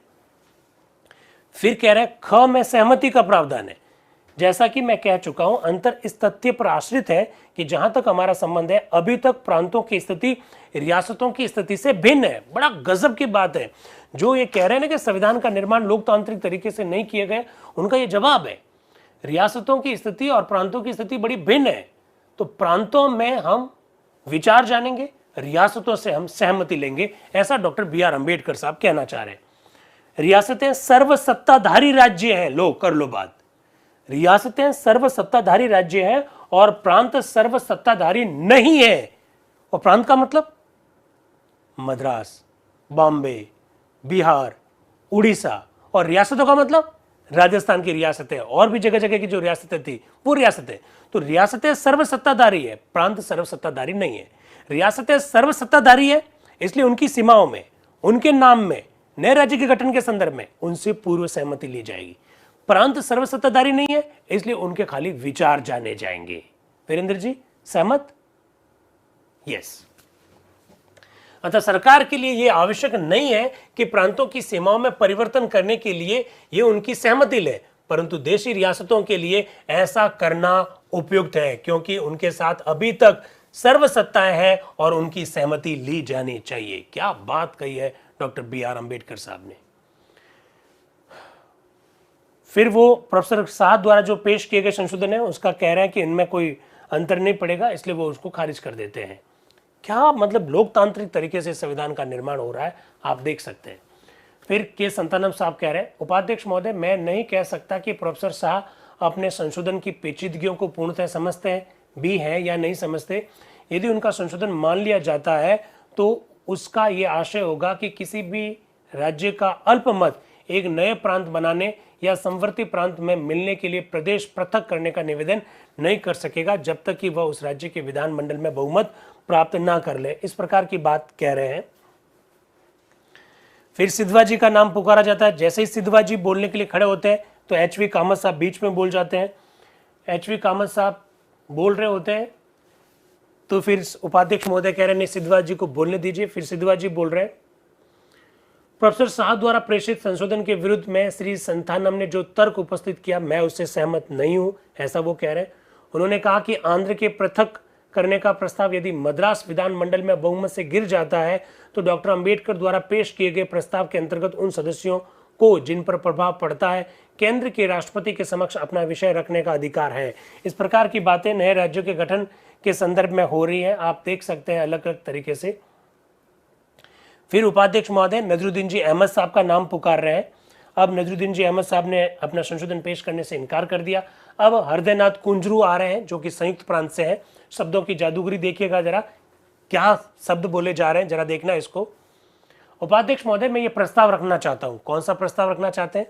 फिर कह रहे हैं ख में सहमति का प्रावधान है। जैसा कि मैं कह चुका हूं, अंतर इस तथ्य पर आश्रित है कि जहां तक हमारा संबंध है, अभी तक प्रांतों की स्थिति रियासतों की स्थिति से भिन्न है। बड़ा गजब की बात है। जो ये कह रहे हैं ना कि संविधान का निर्माण लोकतांत्रिक तरीके से नहीं किए गए, उनका ये जवाब है। रियासतों की स्थिति और प्रांतों की स्थिति बड़ी भिन्न है। तो प्रांतों में हम विचार जानेंगे, रियासतों से हम सहमति लेंगे, ऐसा डॉक्टर बी आर अम्बेडकर साहब कहना चाह रहे हैं। रियासतें सर्वसत्ताधारी राज्य हैं, लो कर लो बात। रियासतें सर्वसत्ताधारी राज्य हैं और प्रांत सर्वसत्ताधारी नहीं है। और प्रांत का मतलब मद्रास, बॉम्बे, बिहार, उड़ीसा, और रियासतों का मतलब राजस्थान की रियासतें और भी जगह जगह की जो रियासतें थी वो रियासतें। तो रियासतें सर्वसत्ताधारी है, प्रांत सर्वसत्ताधारी नहीं है। रियासतें सर्वसत्ताधारी है, इसलिए उनकी सीमाओं में, उनके नाम में, नए राज्य के गठन के संदर्भ में उनसे पूर्व सहमति ली जाएगी। प्रांत सर्वसत्ताधारी नहीं है, इसलिए उनके खाली विचार जाने जाएंगे। वीरेंद्र जी सहमत? यस। अतः सरकार के लिए यह आवश्यक नहीं है कि प्रांतों की सीमाओं में परिवर्तन करने के लिए ये उनकी सहमति ले, परंतु देशी रियासतों के लिए ऐसा करना उपयुक्त है क्योंकि उनके साथ अभी तक सर्वसत्ताएं हैं और उनकी सहमति ली जानी चाहिए। क्या बात कही है डॉक्टर बी आर अम्बेडकर साहब ने। फिर वो प्रोफेसर शाह द्वारा जो पेश किए गए संशोधन है उसका कह रहे हैं कि इनमें कोई अंतर नहीं पड़ेगा, इसलिए वो उसको खारिज कर देते हैं। क्या मतलब लोकतांत्रिक तरीके से संविधान का निर्माण हो रहा है, आप देख सकते हैं। फिर के संतानम साहब कह रहे हैं, उपाध्यक्ष महोदय मैं नहीं कह सकता कि प्रोफेसर शाह अपने संशोधन की पेचीदगियों को पूर्णतः समझते हैं भी हैं या नहीं समझते। यदि उनका संशोधन मान लिया जाता है तो उसका ये आशय होगा कि किसी भी राज्य का अल्पमत एक नए प्रांत बनाने या समवर्ती प्रांत में मिलने के लिए प्रदेश पृथक करने का निवेदन नहीं कर सकेगा जब तक कि वह उस राज्य के विधानमंडल में बहुमत प्राप्त ना कर ले। इस प्रकार की बात कह रहे हैं। फिर सिद्धवा जी का नाम पुकारा जाता है। जैसे ही सिद्धवा जी बोलने के लिए खड़े होते हैं तो एच वी कामत साहब बीच में बोल जाते हैं। एच वी कामत साहब बोल रहे होते हैं तो फिर उपाध्यक्ष महोदय कह रहे हैं नहीं सिद्धवा जी को बोलने दीजिए। फिर सिद्धवा जी बोल रहे हैं, प्रोफेसर शाह द्वारा प्रेषित संशोधन के विरुद्ध में श्री संथानम ने जो तर्क उपस्थित किया मैं उससे सहमत नहीं हूं, ऐसा वो कह रहे हैं। उन्होंने कहा कि आंध्र के पृथक करने का प्रस्ताव यदि मद्रास विधानमंडल में बहुमत से गिर जाता है तो डॉक्टर अंबेडकर द्वारा पेश किए गए प्रस्ताव के अंतर्गत उन सदस्यों को जिन पर प्रभाव पड़ता है केंद्र के राष्ट्रपति के समक्ष अपना विषय रखने का अधिकार है। इस प्रकार की बातें नए राज्यों के गठन के संदर्भ में हो रही है, आप देख सकते हैं अलग अलग तरीके से। फिर उपाध्यक्ष महोदय नजरुद्दीन जी अहमद साहब का नाम पुकार रहे हैं। अब नजरुद्दीन जी अहमद साहब ने अपना संशोधन पेश करने से इनकार कर दिया। अब हृदयनाथ कुंजरू आ रहे हैं जो कि संयुक्त प्रांत से हैं। शब्दों की जादूगरी देखिएगा जरा, क्या शब्द बोले जा रहे हैं जरा देखना इसको। उपाध्यक्ष महोदय मैं ये प्रस्ताव रखना चाहता हूं। कौन सा प्रस्ताव रखना चाहते हैं?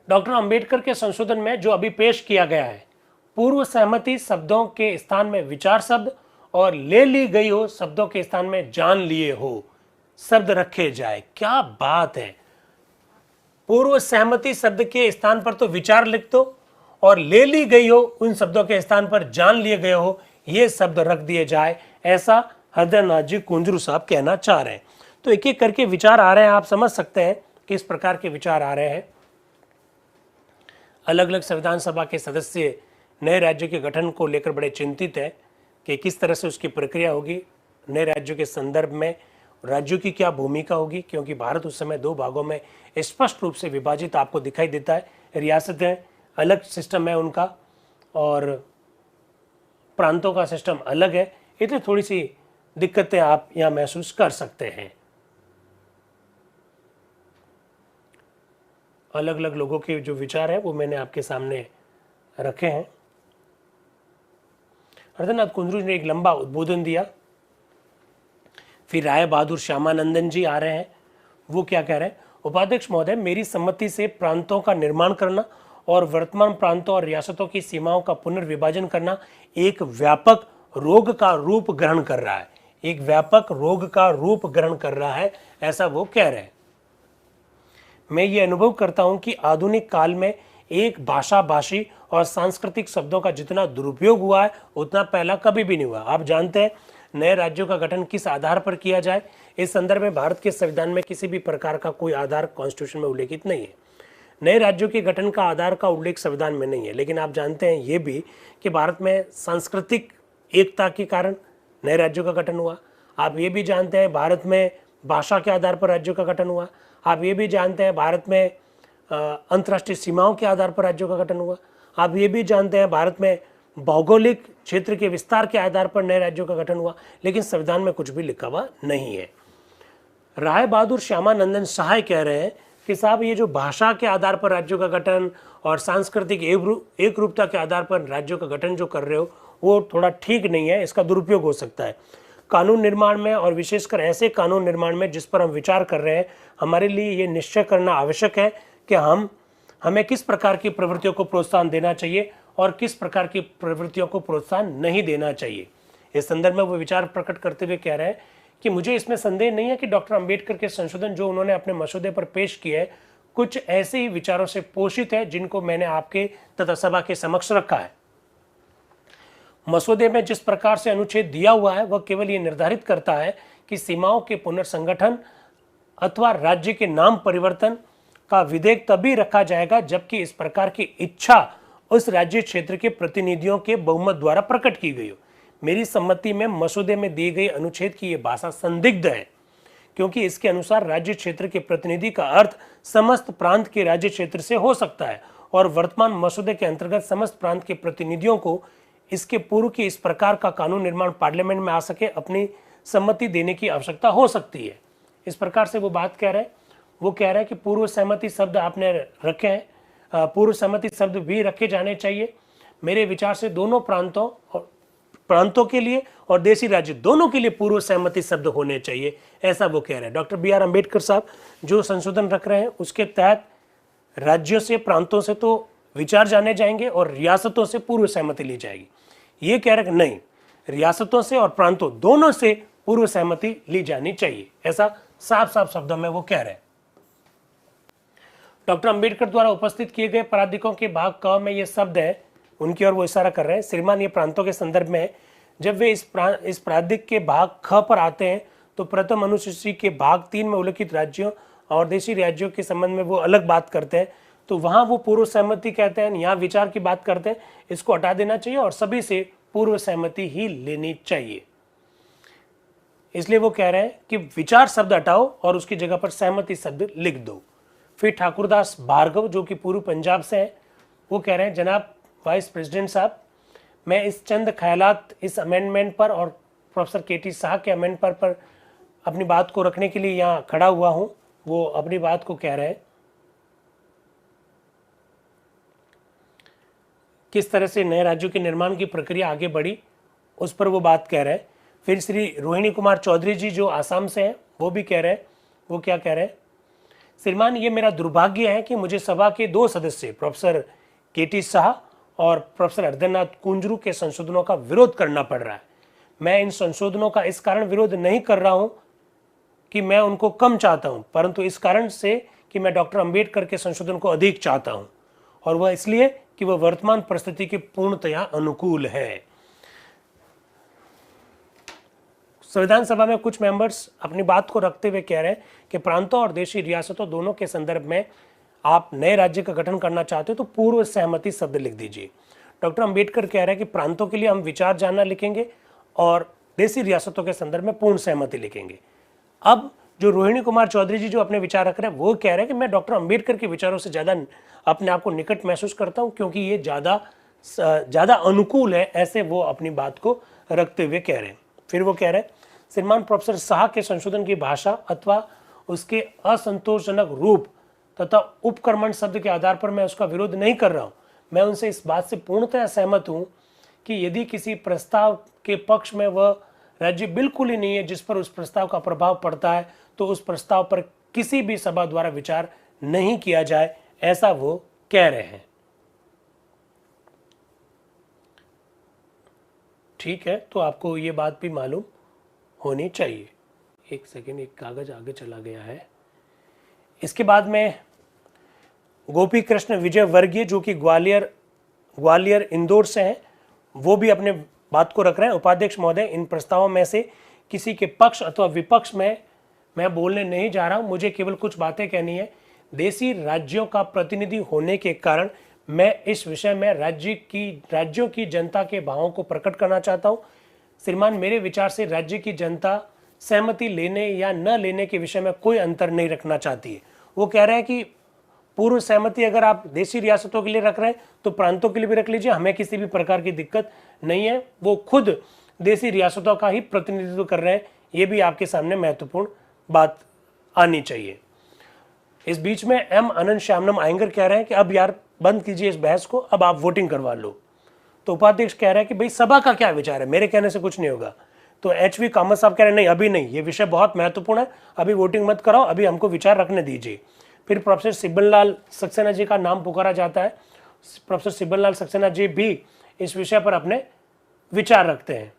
डॉक्टर अंबेडकर के संशोधन में जो अभी पेश किया गया है, पूर्व सहमति शब्दों के स्थान में विचार शब्द और ले ली गई हो शब्दों के स्थान में जान लिए हो शब्द रखे जाए। क्या बात है! पूर्व सहमति शब्द के स्थान पर तो विचार लिख दो और ले ली गई हो उन शब्दों के स्थान पर जान लिए गए हो ये शब्द रख दिए जाए, ऐसा हृदयनाथ जी कुंजरू साहब कहना चाह रहे हैं। तो एक एक करके विचार आ रहे हैं, आप समझ सकते हैं किस प्रकार के विचार आ रहे हैं। अलग अलग संविधान सभा के सदस्य नए राज्य के गठन को लेकर बड़े चिंतित है कि किस तरह से उसकी प्रक्रिया होगी, नए राज्यों के संदर्भ में राज्यों की क्या भूमिका होगी, क्योंकि भारत उस समय दो भागों में स्पष्ट रूप से विभाजित आपको दिखाई देता है। रियासतें अलग सिस्टम है उनका और प्रांतों का सिस्टम अलग है, इसलिए थोड़ी सी दिक्कतें आप यहाँ महसूस कर सकते हैं। अलग अलग लोगों के जो विचार है वो मैंने आपके सामने रखे हैं। हृदयनाथ कुंजरू ने एक लंबा उद्बोधन दिया। फिर राय बहादुर श्यामानंदन जी आ रहे हैं, वो क्या कह रहे हैं? उपाध्यक्ष महोदय मेरी सम्मति से प्रांतों का निर्माण करना और वर्तमान प्रांतों और रियासतों की सीमाओं का पुनर्विभाजन करना एक व्यापक रोग का रूप ग्रहण कर रहा है। एक व्यापक रोग का रूप ग्रहण कर रहा है, ऐसा वो कह रहे हैं। मैं ये अनुभव करता हूं कि आधुनिक काल में एक भाषा भाषी और सांस्कृतिक शब्दों का जितना दुरुपयोग हुआ है उतना पहला कभी भी नहीं हुआ। आप जानते हैं नए राज्यों का गठन किस आधार पर किया जाए, इस संदर्भ में भारत के संविधान में किसी भी प्रकार का कोई आधार कॉन्स्टिट्यूशन में उल्लेखित नहीं है। नए राज्यों के गठन का आधार का उल्लेख संविधान में नहीं है, लेकिन आप जानते हैं ये भी कि भारत में सांस्कृतिक एकता के कारण नए राज्यों का गठन हुआ। आप ये भी जानते हैं भारत में भाषा के आधार पर राज्यों का गठन हुआ। आप ये भी जानते हैं भारत में अंतर्राष्ट्रीय सीमाओं के आधार पर राज्यों का गठन हुआ। आप ये भी जानते हैं भारत में भौगोलिक क्षेत्र के विस्तार के आधार पर नए राज्यों का गठन हुआ, लेकिन संविधान में कुछ भी लिखा हुआ नहीं है। राय बहादुर श्यामानंदन सहाय कह रहे हैं कि साहब ये जो भाषा के आधार पर राज्यों का गठन और सांस्कृतिक एक रूपता के आधार पर राज्यों का गठन जो कर रहे हो वो थोड़ा ठीक नहीं है, इसका दुरुपयोग हो सकता है। कानून निर्माण में और विशेषकर ऐसे कानून निर्माण में जिस पर हम विचार कर रहे हैं, हमारे लिए ये निश्चय करना आवश्यक है कि हमें किस प्रकार की प्रवृत्तियों को प्रोत्साहन देना चाहिए और किस प्रकार की प्रवृत्तियों को प्रोत्साहन नहीं देना चाहिए। इस संदर्भ में वो विचार प्रकट करते हुए कह रहे हैं कि मुझे इसमें संदेह नहीं है कि डॉक्टर अंबेडकर के संशोधन जो उन्होंने अपने मसौदे पर पेश किए हैं कुछ ऐसे ही विचारों से पोषित है जिनको मैंने आपके तथा सभा के समक्ष रखा है। मसौदे में जिस प्रकार से अनुच्छेद दिया हुआ है वह केवल ये निर्धारित करता है कि सीमाओं के पुनर्संगठन अथवा राज्य के नाम परिवर्तन का विधेयक तभी रखा जाएगा जबकि इस प्रकार की इच्छा उस राज्य क्षेत्र के प्रतिनिधियों के बहुमत द्वारा प्रकट की गई हो। मेरी सम्मति में मसौदे में दी गई अनुच्छेद की यह भाषा संदिग्ध है, क्योंकि इसके अनुसार राज्य क्षेत्र के प्रतिनिधि का अर्थ समस्त प्रांत के राज्य क्षेत्र से हो सकता है और वर्तमान मसौदे के अंतर्गत समस्त प्रांत के प्रतिनिधियों को इसके पूर्व की इस प्रकार का कानून निर्माण पार्लियामेंट में आ सके अपनी सम्मति देने की आवश्यकता हो सकती है। इस प्रकार से वो बात कह रहे हैं। वो कह रहे हैं कि पूर्व सहमति शब्द आपने रखे हैं, पूर्व सहमति शब्द भी रखे जाने चाहिए। मेरे विचार से दोनों प्रांतों के लिए और देशी राज्य दोनों के लिए पूर्व सहमति शब्द होने चाहिए, ऐसा वो कह रहे हैं। डॉक्टर बी आर अम्बेडकर साहब जो संशोधन रख रहे हैं उसके तहत राज्यों से प्रांतों से तो विचार जाने जाएंगे और रियासतों से पूर्व सहमति ली जाएगी। ये कह रहे हैं नहीं, रियासतों से और प्रांतों दोनों से पूर्व सहमति ली जानी चाहिए, ऐसा साफ साफ शब्दों में वो कह रहे हैं। डॉक्टर अंबेडकर द्वारा उपस्थित किए गए प्राधिकों के भाग क में ये शब्द है, उनकी ओर वो इशारा कर रहे हैं। श्रीमान ये प्रांतों के संदर्भ में है। जब वे इस प्राधिक के भाग ख पर आते हैं तो प्रथम अनुसूची के भाग 3 में उल्लिखित राज्यों और देशी राज्यों के संबंध में वो अलग बात करते हैं, तो वहां वो पूर्व सहमति कहते हैं, यहाँ विचार की बात करते हैं। इसको हटा देना चाहिए और सभी से पूर्व सहमति ही लेनी चाहिए। इसलिए वो कह रहे हैं कि विचार शब्द हटाओ और उसकी जगह पर सहमति शब्द लिख दो। फिर ठाकुरदास भार्गव जो कि पूर्व पंजाब से हैं, वो कह रहे हैं जनाब वाइस प्रेसिडेंट साहब, मैं इस चंद ख्यालात इस अमेंडमेंट पर और प्रोफेसर के टी शाह के अमेंडमेंट पर अपनी बात को रखने के लिए यहाँ खड़ा हुआ हूँ, वो अपनी बात को कह रहे हैं। किस तरह से नए राज्यों के निर्माण की प्रक्रिया आगे बढ़ी, उस पर वो बात कह रहे हैं। फिर श्री रोहिणी कुमार चौधरी जी जो आसाम से हैं, वो भी कह रहे हैं, वो क्या कह रहे हैं? श्रीमान, ये मेरा दुर्भाग्य है कि मुझे सभा के 2 सदस्य प्रोफेसर केटी शाह और प्रोफेसर हरदरनाथ कुंजरू के संशोधनों का विरोध करना पड़ रहा है। मैं इन संशोधनों का इस कारण विरोध नहीं कर रहा हूं कि मैं उनको कम चाहता हूं, परंतु इस कारण से कि मैं डॉक्टर अंबेडकर के संशोधन को अधिक चाहता हूं, और वह इसलिए कि वह वर्तमान परिस्थिति के पूर्णतया अनुकूल है। संविधान सभा में कुछ मेंबर्स अपनी बात को रखते हुए कह रहे हैं कि प्रांतों और देशी रियासतों दोनों के संदर्भ में आप नए राज्य का गठन करना चाहते हो तो पूर्व सहमति शब्द लिख दीजिए। डॉक्टर अंबेडकर कह रहे हैं कि प्रांतों के लिए हम विचार जानना लिखेंगे और देशी रियासतों के संदर्भ में पूर्ण सहमति लिखेंगे। अब जो रोहिणी कुमार चौधरी जी जो अपने विचार रख रहे हैं, वो कह रहे हैं कि मैं डॉक्टर अंबेडकर के विचारों से ज़्यादा अपने आप को निकट महसूस करता हूँ, क्योंकि ये ज़्यादा अनुकूल है, ऐसे वो अपनी बात को रखते हुए कह रहे हैं। फिर वो कह रहे हैं, श्रीमान प्रोफेसर शाह के संशोधन की भाषा अथवा उसके असंतोषजनक रूप तथा उपक्रमण शब्द के आधार पर मैं उसका विरोध नहीं कर रहा हूँ। मैं उनसे इस बात से पूर्णतः सहमत हूँ कि यदि किसी प्रस्ताव के पक्ष में वह राज्य बिल्कुल ही नहीं है जिस पर उस प्रस्ताव का प्रभाव पड़ता है, तो उस प्रस्ताव पर किसी भी सभा द्वारा विचार नहीं किया जाए, ऐसा वो कह रहे हैं। ठीक है, तो आपको ये बात भी मालूम होनी चाहिए। एक सेकेंड, एक कागज आगे चला गया है। इसके बाद में गोपी कृष्ण विजय वर्गीय जो कि ग्वालियर इंदौर से हैं, वो भी अपने बात को रख रहे हैं। उपाध्यक्ष महोदय, इन प्रस्तावों में से किसी के पक्ष अथवा विपक्ष में मैं बोलने नहीं जा रहा हूं, मुझे केवल कुछ बातें कहनी है। देशी राज्यों का प्रतिनिधि होने के कारण मैं इस विषय में राज्यों की जनता के भावों को प्रकट करना चाहता हूं। श्रीमान, मेरे विचार से राज्य की जनता सहमति लेने या न लेने के विषय में कोई अंतर नहीं रखना चाहती है। वो कह रहे हैं कि पूर्व सहमति अगर आप देशी रियासतों के लिए रख रहे हैं तो प्रांतों के लिए भी रख लीजिए, हमें किसी भी प्रकार की दिक्कत नहीं है। वो खुद देशी रियासतों का ही प्रतिनिधित्व कर रहे हैं, ये भी आपके सामने महत्वपूर्ण बात आनी चाहिए। इस बीच में एम अनंत श्यामनम आयंगर कह रहे हैं कि अब यार बंद कीजिए इस बहस को, अब आप वोटिंग करवा लो। तो उपाध्यक्ष कह रहे हैं कि भाई सभा का क्या विचार है, मेरे कहने से कुछ नहीं होगा। तो एच.वी. कामत साहब कह रहे हैं नहीं, अभी नहीं, ये विषय बहुत महत्वपूर्ण है, अभी वोटिंग मत कराओ, अभी हमको विचार रखने दीजिए। फिर प्रोफेसर सिब्बललाल सक्सेना जी का नाम पुकारा जाता है। प्रोफेसर सिब्बललाल सक्सेना जी भी इस विषय पर अपने विचार रखते हैं।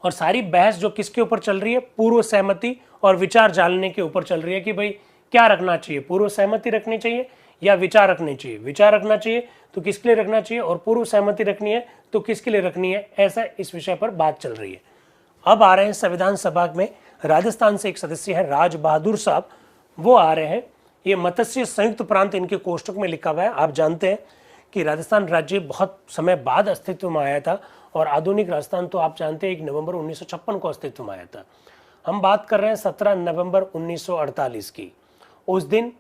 और सारी बहस जो किसके ऊपर चल रही है, पूर्व सहमति और विचार जानने के ऊपर चल रही है कि भाई क्या रखना चाहिए, पूर्व सहमति रखनी चाहिए या विचार रखनी चाहिए। विचार रखना चाहिए तो किसके लिए रखना चाहिए, और पूर्व सहमति रखनी है तो किसके लिए रखनी है, ऐसा इस विषय पर बात चल रही है। अब आ रहे हैं संविधान सभा में राजस्थान से एक सदस्य है राज बहादुर साहब, वो आ रहे हैं। ये मत्स्य संयुक्त प्रांत इनके कोष्टक में लिखा हुआ है। आप जानते हैं कि राजस्थान राज्य बहुत समय बाद अस्तित्व में आया था, और आधुनिक राजस्थान तो आप जानते हैं 1 नवंबर 1956 को अस्तित्व में आया था। हम बात कर रहे हैं 17 नवंबर 1948 की। उस दिन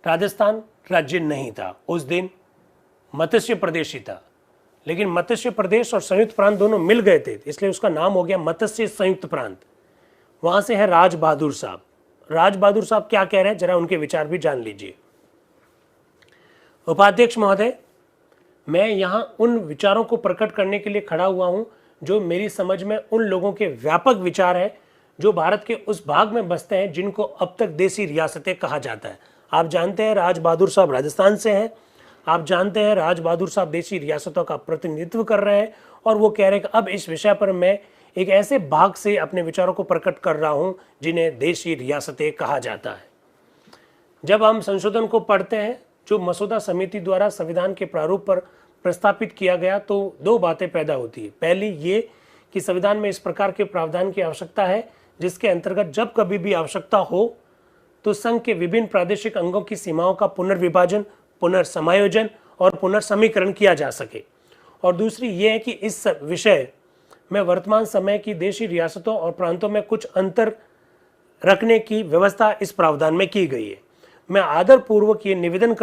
राजस्थान राज्य नहीं था, उस दिन मत्स्य प्रदेश ही था। लेकिन मत्स्य प्रदेश और संयुक्त प्रांत दोनों मिल गए थे, इसलिए उसका नाम हो गया मत्स्य संयुक्त प्रांत। वहां से है राज बहादुर साहब। राज बहादुर साहब क्या कह रहे हैं, जरा उनके विचार भी जान लीजिए। उपाध्यक्ष महोदय, मैं यहां उन विचारों को प्रकट करने के लिए खड़ा हुआ हूं जो मेरी समझ में उन लोगों के व्यापक विचार हैं जो भारत के उस भाग में बसते हैं जिनको अब तक देशी रियासतें कहा जाता है। आप जानते हैं राज बहादुर साहब राजस्थान से हैं, आप जानते हैं राज बहादुर साहब देशी रियासतों का प्रतिनिधित्व कर रहे हैं, और वो कह रहे हैं कि अब इस विषय पर मैं एक ऐसे भाग से अपने विचारों को प्रकट कर रहा हूं जिन्हें देशी रियासतें कहा जाता है। जब हम संशोधन को पढ़ते हैं जो मसौदा समिति द्वारा संविधान के प्रारूप पर प्रस्तापित किया गया, तो 2 बातें पैदा होती है। पहली ये कि संविधान में इस प्रकार के प्रावधान की आवश्यकता है जिसके अंतर्गत जब कभी भी आवश्यकता हो तो संघ के विभिन्न प्रादेशिक अंगों की सीमाओं का पुनर्विभाजन, पुनर्समायोजन और पुनर्समीकरण किया जा सके। और दूसरी ये है कि इस विषय में वर्तमान समय की देशी रियासतों और प्रांतों में कुछ अंतर रखने की व्यवस्था इस प्रावधान में की गई है। मैं आदरपूर्वक ये निवेदन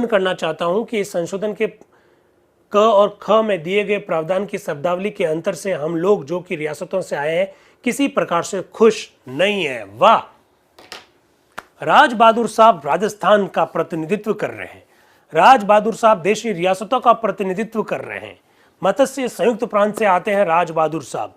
करना चाहता हूं कि इस संशोधन के क और ख में दिए गए प्रावधान की शब्दावली के अंतर से हम लोग जो कि रियासतों से आए हैं किसी प्रकार से खुश नहीं है। वाह, राज बहादुर साहब राजस्थान का प्रतिनिधित्व कर रहे हैं, राज बहादुर साहब देशी रियासतों का प्रतिनिधित्व कर रहे हैं। मत्स्य संयुक्त प्रांत से आते हैं राज बहादुर साहब।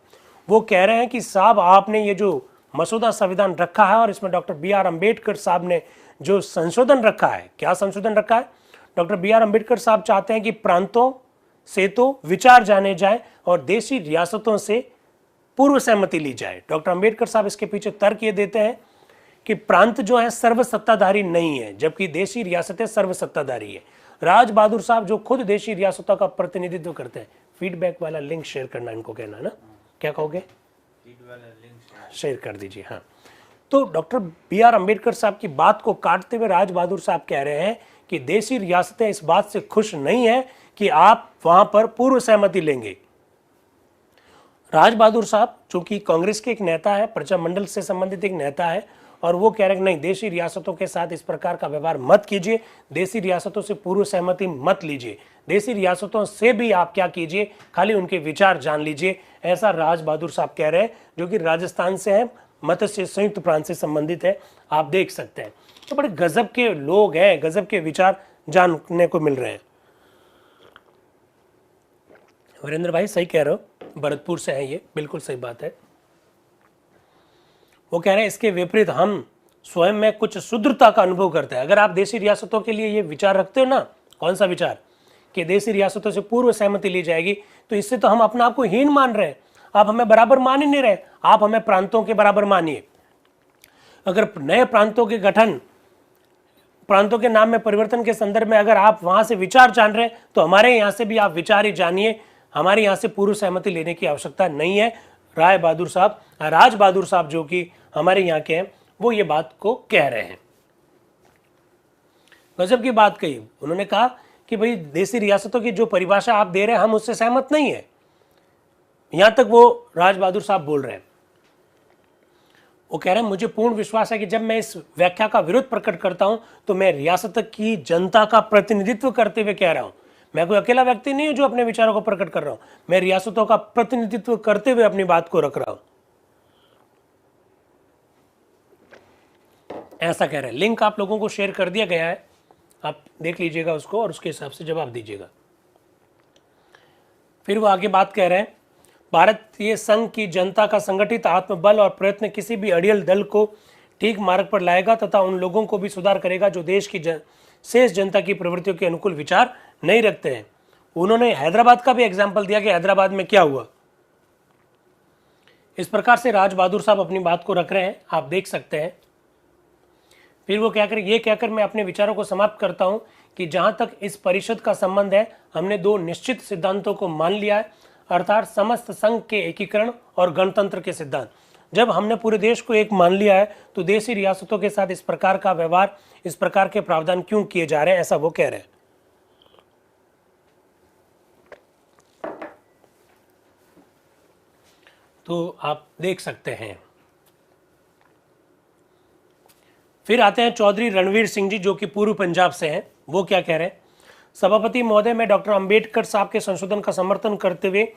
वो कह रहे हैं कि साहब आपने ये जो मसौदा संविधान रखा है और इसमें डॉक्टर बी आर अम्बेडकर साहब ने जो संशोधन रखा है, क्या संशोधन रखा है? डॉक्टर बी आर अम्बेडकर साहब चाहते हैं कि प्रांतों से तो विचार जाने जाए और देशी रियासतों से पूर्व सहमति ली जाए। डॉक्टर अम्बेडकर साहब इसके पीछे तर्क ये देते हैं कि प्रांत जो है सर्वसत्ताधारी नहीं है, जबकि देशी रियासतें सर्वसत्ताधारी है। राज बहादुर साहब जो खुद देशी रियासतों का प्रतिनिधित्व करते हैं, फीडबैक वाला लिंक शेयर करना इनको कहना है ना, क्या कहोगे? शेयर कर दीजिए। हाँ, तो डॉक्टर बी आर अम्बेडकर साहब की बात को काटते हुए राज बहादुर साहब कह रहे हैं कि देशी रियासतें इस बात से खुश नहीं है कि आप वहां पर पूर्व सहमति लेंगे। राज बहादुर साहब जो कि कांग्रेस के एक नेता है, प्रजा मंडल से संबंधित एक नेता है, और वो कह रहे हैं नहीं, देशी रियासतों के साथ इस प्रकार का व्यवहार मत कीजिए, देशी रियासतों से पूर्व सहमति मत लीजिए, देशी रियासतों से भी आप क्या कीजिए, खाली उनके विचार जान लीजिए। ऐसा राज बहादुर साहब कह रहे हैं, जो कि राजस्थान से है, मत्स्य संयुक्त प्रांत से संबंधित है। आप देख सकते हैं तो बड़े गजब के लोग हैं, गजब के विचार जानने को मिल रहे हैं। वीरेंद्र भाई सही कह रहे हो, भरतपुर से है ये, बिल्कुल सही बात है। वो कह रहे हैं इसके विपरीत हम स्वयं में कुछ शुद्धता का अनुभव करते हैं। अगर आप देशी रियासतों के लिए ये विचार रखते हो ना, कौन सा विचार, कि देशी रियासतों से पूर्व सहमति ली जाएगी, तो इससे तो हम अपने आप को हीन मान रहे हैं। आप हमें बराबर मान ही नहीं रहे, आप हमें प्रांतों के बराबर मानिए। अगर नए प्रांतों के गठन, प्रांतों के नाम में परिवर्तन के संदर्भ में अगर आप वहां से विचार जान रहे हैं, तो हमारे यहाँ से भी आप विचार ही जानिए। हमारे यहाँ से पूर्व सहमति लेने की आवश्यकता नहीं है। राज बहादुर साहब जो कि हमारे यहाँ के हैं, वो ये बात को कह रहे हैं। गजब की बात कही उन्होंने, कहा कि भाई देशी रियासतों की जो परिभाषा आप दे रहे हैं हम उससे सहमत नहीं है। यहां तक वो राज बहादुर साहब बोल रहे हैं। वो कह रहे हैं मुझे पूर्ण विश्वास है कि जब मैं इस व्याख्या का विरोध प्रकट करता हूं तो मैं रियासत की जनता का प्रतिनिधित्व करते हुए कह रहा हूं। मैं कोई अकेला व्यक्ति नहीं हूं जो अपने विचारों को प्रकट कर रहा हूं, मैं रियासतों का प्रतिनिधित्व करते हुए अपनी बात को रख रहा हूं, ऐसा कह रहे हैं। लिंक आप लोगों को शेयर कर दिया गया है, आप देख लीजिएगा उसको और उसके हिसाब से जवाब दीजिएगा। फिर वो आगे बात कह रहे हैं, भारतीय संघ की जनता का संगठित आत्मबल और प्रयत्न किसी भी अड़ियल दल को ठीक मार्ग पर लाएगा तथा उन लोगों को भी सुधार करेगा जो देश की शेष जनता की प्रवृत्तियों के अनुकूल विचार नहीं रखते हैं। उन्होंने हैदराबाद का भी एग्जाम्पल दिया कि हैदराबाद में क्या हुआ। इस प्रकार से राज बहादुर साहब अपनी बात को रख रहे हैं, आप देख सकते हैं। फिर वो ये कहकर मैं अपने विचारों को समाप्त करता हूं कि जहां तक इस परिषद का संबंध है, हमने दो निश्चित सिद्धांतों को मान लिया है, अर्थात समस्त संघ के एकीकरण और गणतंत्र के सिद्धांत। जब हमने पूरे देश को एक मान लिया है तो देशी रियासतों के साथ इस प्रकार का व्यवहार, इस प्रकार के प्रावधान क्यों किए जा रहे हैं, ऐसा वो कह रहे हैं। तो आप देख सकते हैं। फिर आते हैं चौधरी रणवीर सिंह जी जो कि पूर्व पंजाब से हैं। वो क्या कह रहे हैं, सभापति महोदय, मैं डॉक्टर अंबेडकर साहब के संशोधन का समर्थन करते हुए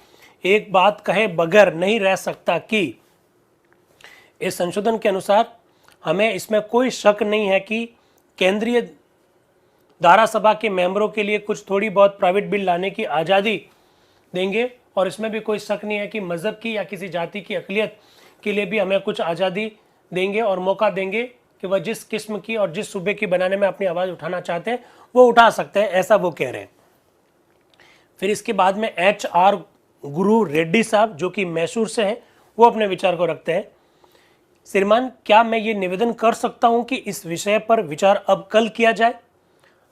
एक बात कहे बगैर नहीं रह सकता कि इस संशोधन के अनुसार हमें इसमें कोई शक नहीं है कि केंद्रीय दारा सभा के मेंबरों के लिए कुछ थोड़ी बहुत प्राइवेट बिल लाने की आज़ादी देंगे, और इसमें भी कोई शक नहीं है कि मजहब की या किसी जाति की अक़लियत के लिए भी हमें कुछ आज़ादी देंगे और मौका देंगे कि वह जिस किस्म की और जिस सूबे की बनाने में अपनी आवाज़ उठाना चाहते हैं वो उठा सकते हैं, ऐसा वो कह रहे हैं। फिर इसके बाद में HR गुरु रेड्डी साहब जो कि मैसूर से हैं, वो अपने विचार को रखते हैं। श्रीमान, क्या मैं ये निवेदन कर सकता हूं कि इस विषय पर विचार अब कल किया जाए।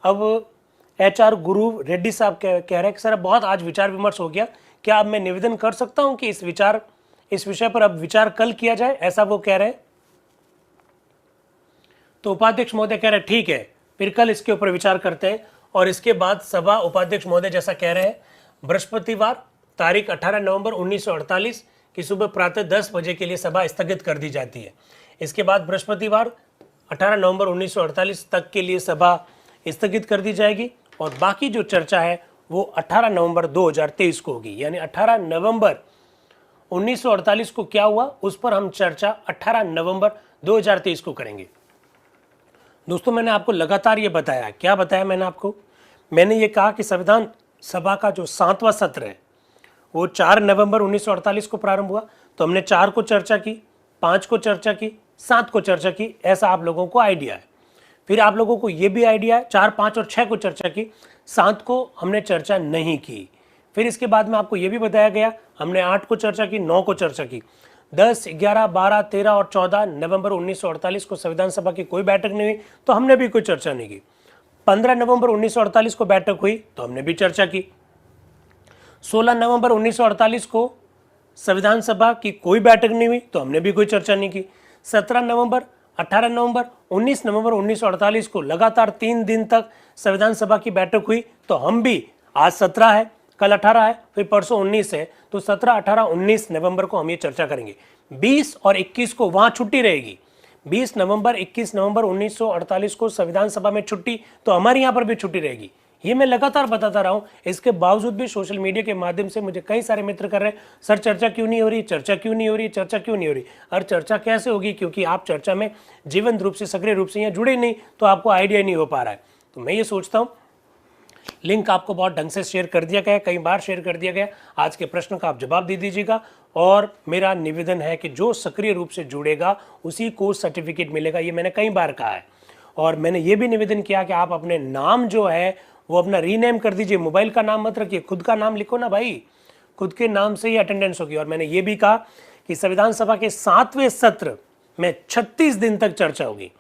अब HR गुरु रेड्डी साहब कह रहे हैं कि सर बहुत आज विचार विमर्श हो गया, क्या अब मैं निवेदन कर सकता हूं कि इस विषय पर अब विचार कल किया जाए, ऐसा वो कह रहे हैं। तो उपाध्यक्ष महोदय कह रहे हैं ठीक है, फिर कल इसके ऊपर विचार करते हैं। और इसके बाद सभा उपाध्यक्ष महोदय जैसा कह रहे हैं, बृहस्पतिवार तारीख 18 नवंबर 1948 की सुबह प्रातः 10 बजे के लिए सभा स्थगित कर दी जाती है। इसके बाद बृहस्पतिवार 18 नवंबर 1948 तक के लिए सभा स्थगित कर दी जाएगी और बाकी जो चर्चा है वो 18 नवंबर 2023 को होगी। यानी 18 नवंबर 1948 को क्या हुआ उस पर हम चर्चा 18 नवंबर 2023 को करेंगे। दोस्तों मैंने आपको लगातार ये बताया, क्या बताया मैंने आपको? मैंने ये कहा कि संविधान सभा का जो 7वां सत्र है वो 4 नवंबर 1948 को प्रारंभ हुआ। तो हमने 4 को चर्चा की, 5 को चर्चा की, 7 को चर्चा की, ऐसा आप लोगों को आइडिया है। फिर आप लोगों को ये भी आइडिया है 4, 5 और 6 को चर्चा की, 7 को हमने चर्चा नहीं की। फिर इसके बाद में आपको ये भी बताया गया, हमने 8 को चर्चा की, 9 को चर्चा की, 10, 11, 12, 13 और 14 नवंबर 1948 को संविधान सभा की कोई बैठक नहीं हुई तो हमने भी कोई चर्चा नहीं की। 15 नवंबर 1948 को बैठक हुई तो हमने भी चर्चा की। 16 नवंबर 1948 को संविधान सभा की कोई बैठक नहीं हुई तो हमने भी कोई चर्चा नहीं की। 17 नवंबर, 18 नवंबर, 19 नवंबर 1948 को लगातार 3 दिन तक संविधान सभा की बैठक हुई तो हम भी, आज 17 है, कल 18 है, फिर परसों 19 है, तो 17, 18, 19 नवंबर को हम ये चर्चा करेंगे। 20 और 21 को वहां छुट्टी रहेगी। 20 नवंबर, 21 नवंबर 1948 को संविधान सभा में छुट्टी, तो हमारे यहाँ पर भी छुट्टी रहेगी। ये मैं लगातार बताता रहा हूं। इसके बावजूद भी सोशल मीडिया के माध्यम से मुझे कई सारे मित्र कर रहे हैं, सर चर्चा क्यों नहीं हो रही, चर्चा क्यों नहीं हो रही, चर्चा क्यों नहीं हो रही। और चर्चा कैसे होगी, क्योंकि आप चर्चा में जीवंत रूप से, सक्रिय रूप से यहाँ जुड़े नहीं, तो आपको आइडिया नहीं हो पा रहा है। तो मैं ये सोचता हूँ लिंक आपको बहुत ढंग से शेयर कर दिया गया, कई बार शेयर कर दिया गया। आज के प्रश्न का आप जवाब दे दीजिएगा और मेरा निवेदन है कि जो सक्रिय रूप से जुड़ेगा उसी को सर्टिफिकेट मिलेगा, ये मैंने कई बार कहा है। और मैंने ये भी निवेदन किया कि आप अपने नाम जो है वो अपना रीनेम कर दीजिए, मोबाइल का नाम मत रखिए, खुद का नाम लिखो ना भाई, खुद के नाम से ही अटेंडेंस होगी। और मैंने ये भी कहा कि संविधान सभा के 7वें सत्र में 36 दिन तक चर्चा होगी।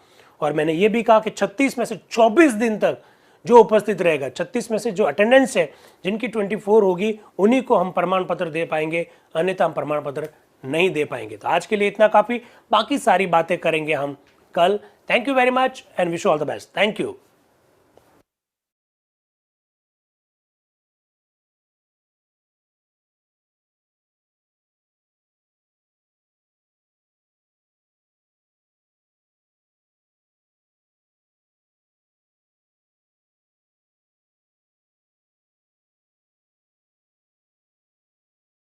और मैंने ये भी कहा कि 36 में से 24 दिन तक जो उपस्थित रहेगा, 36 में से जो अटेंडेंस है जिनकी 24 होगी, उन्हीं को हम प्रमाण पत्र दे पाएंगे, अन्यथा हम प्रमाण पत्र नहीं दे पाएंगे। तो आज के लिए इतना काफी, बाकी सारी बातें करेंगे हम कल। Thank you very much and wish you all the best. Thank you.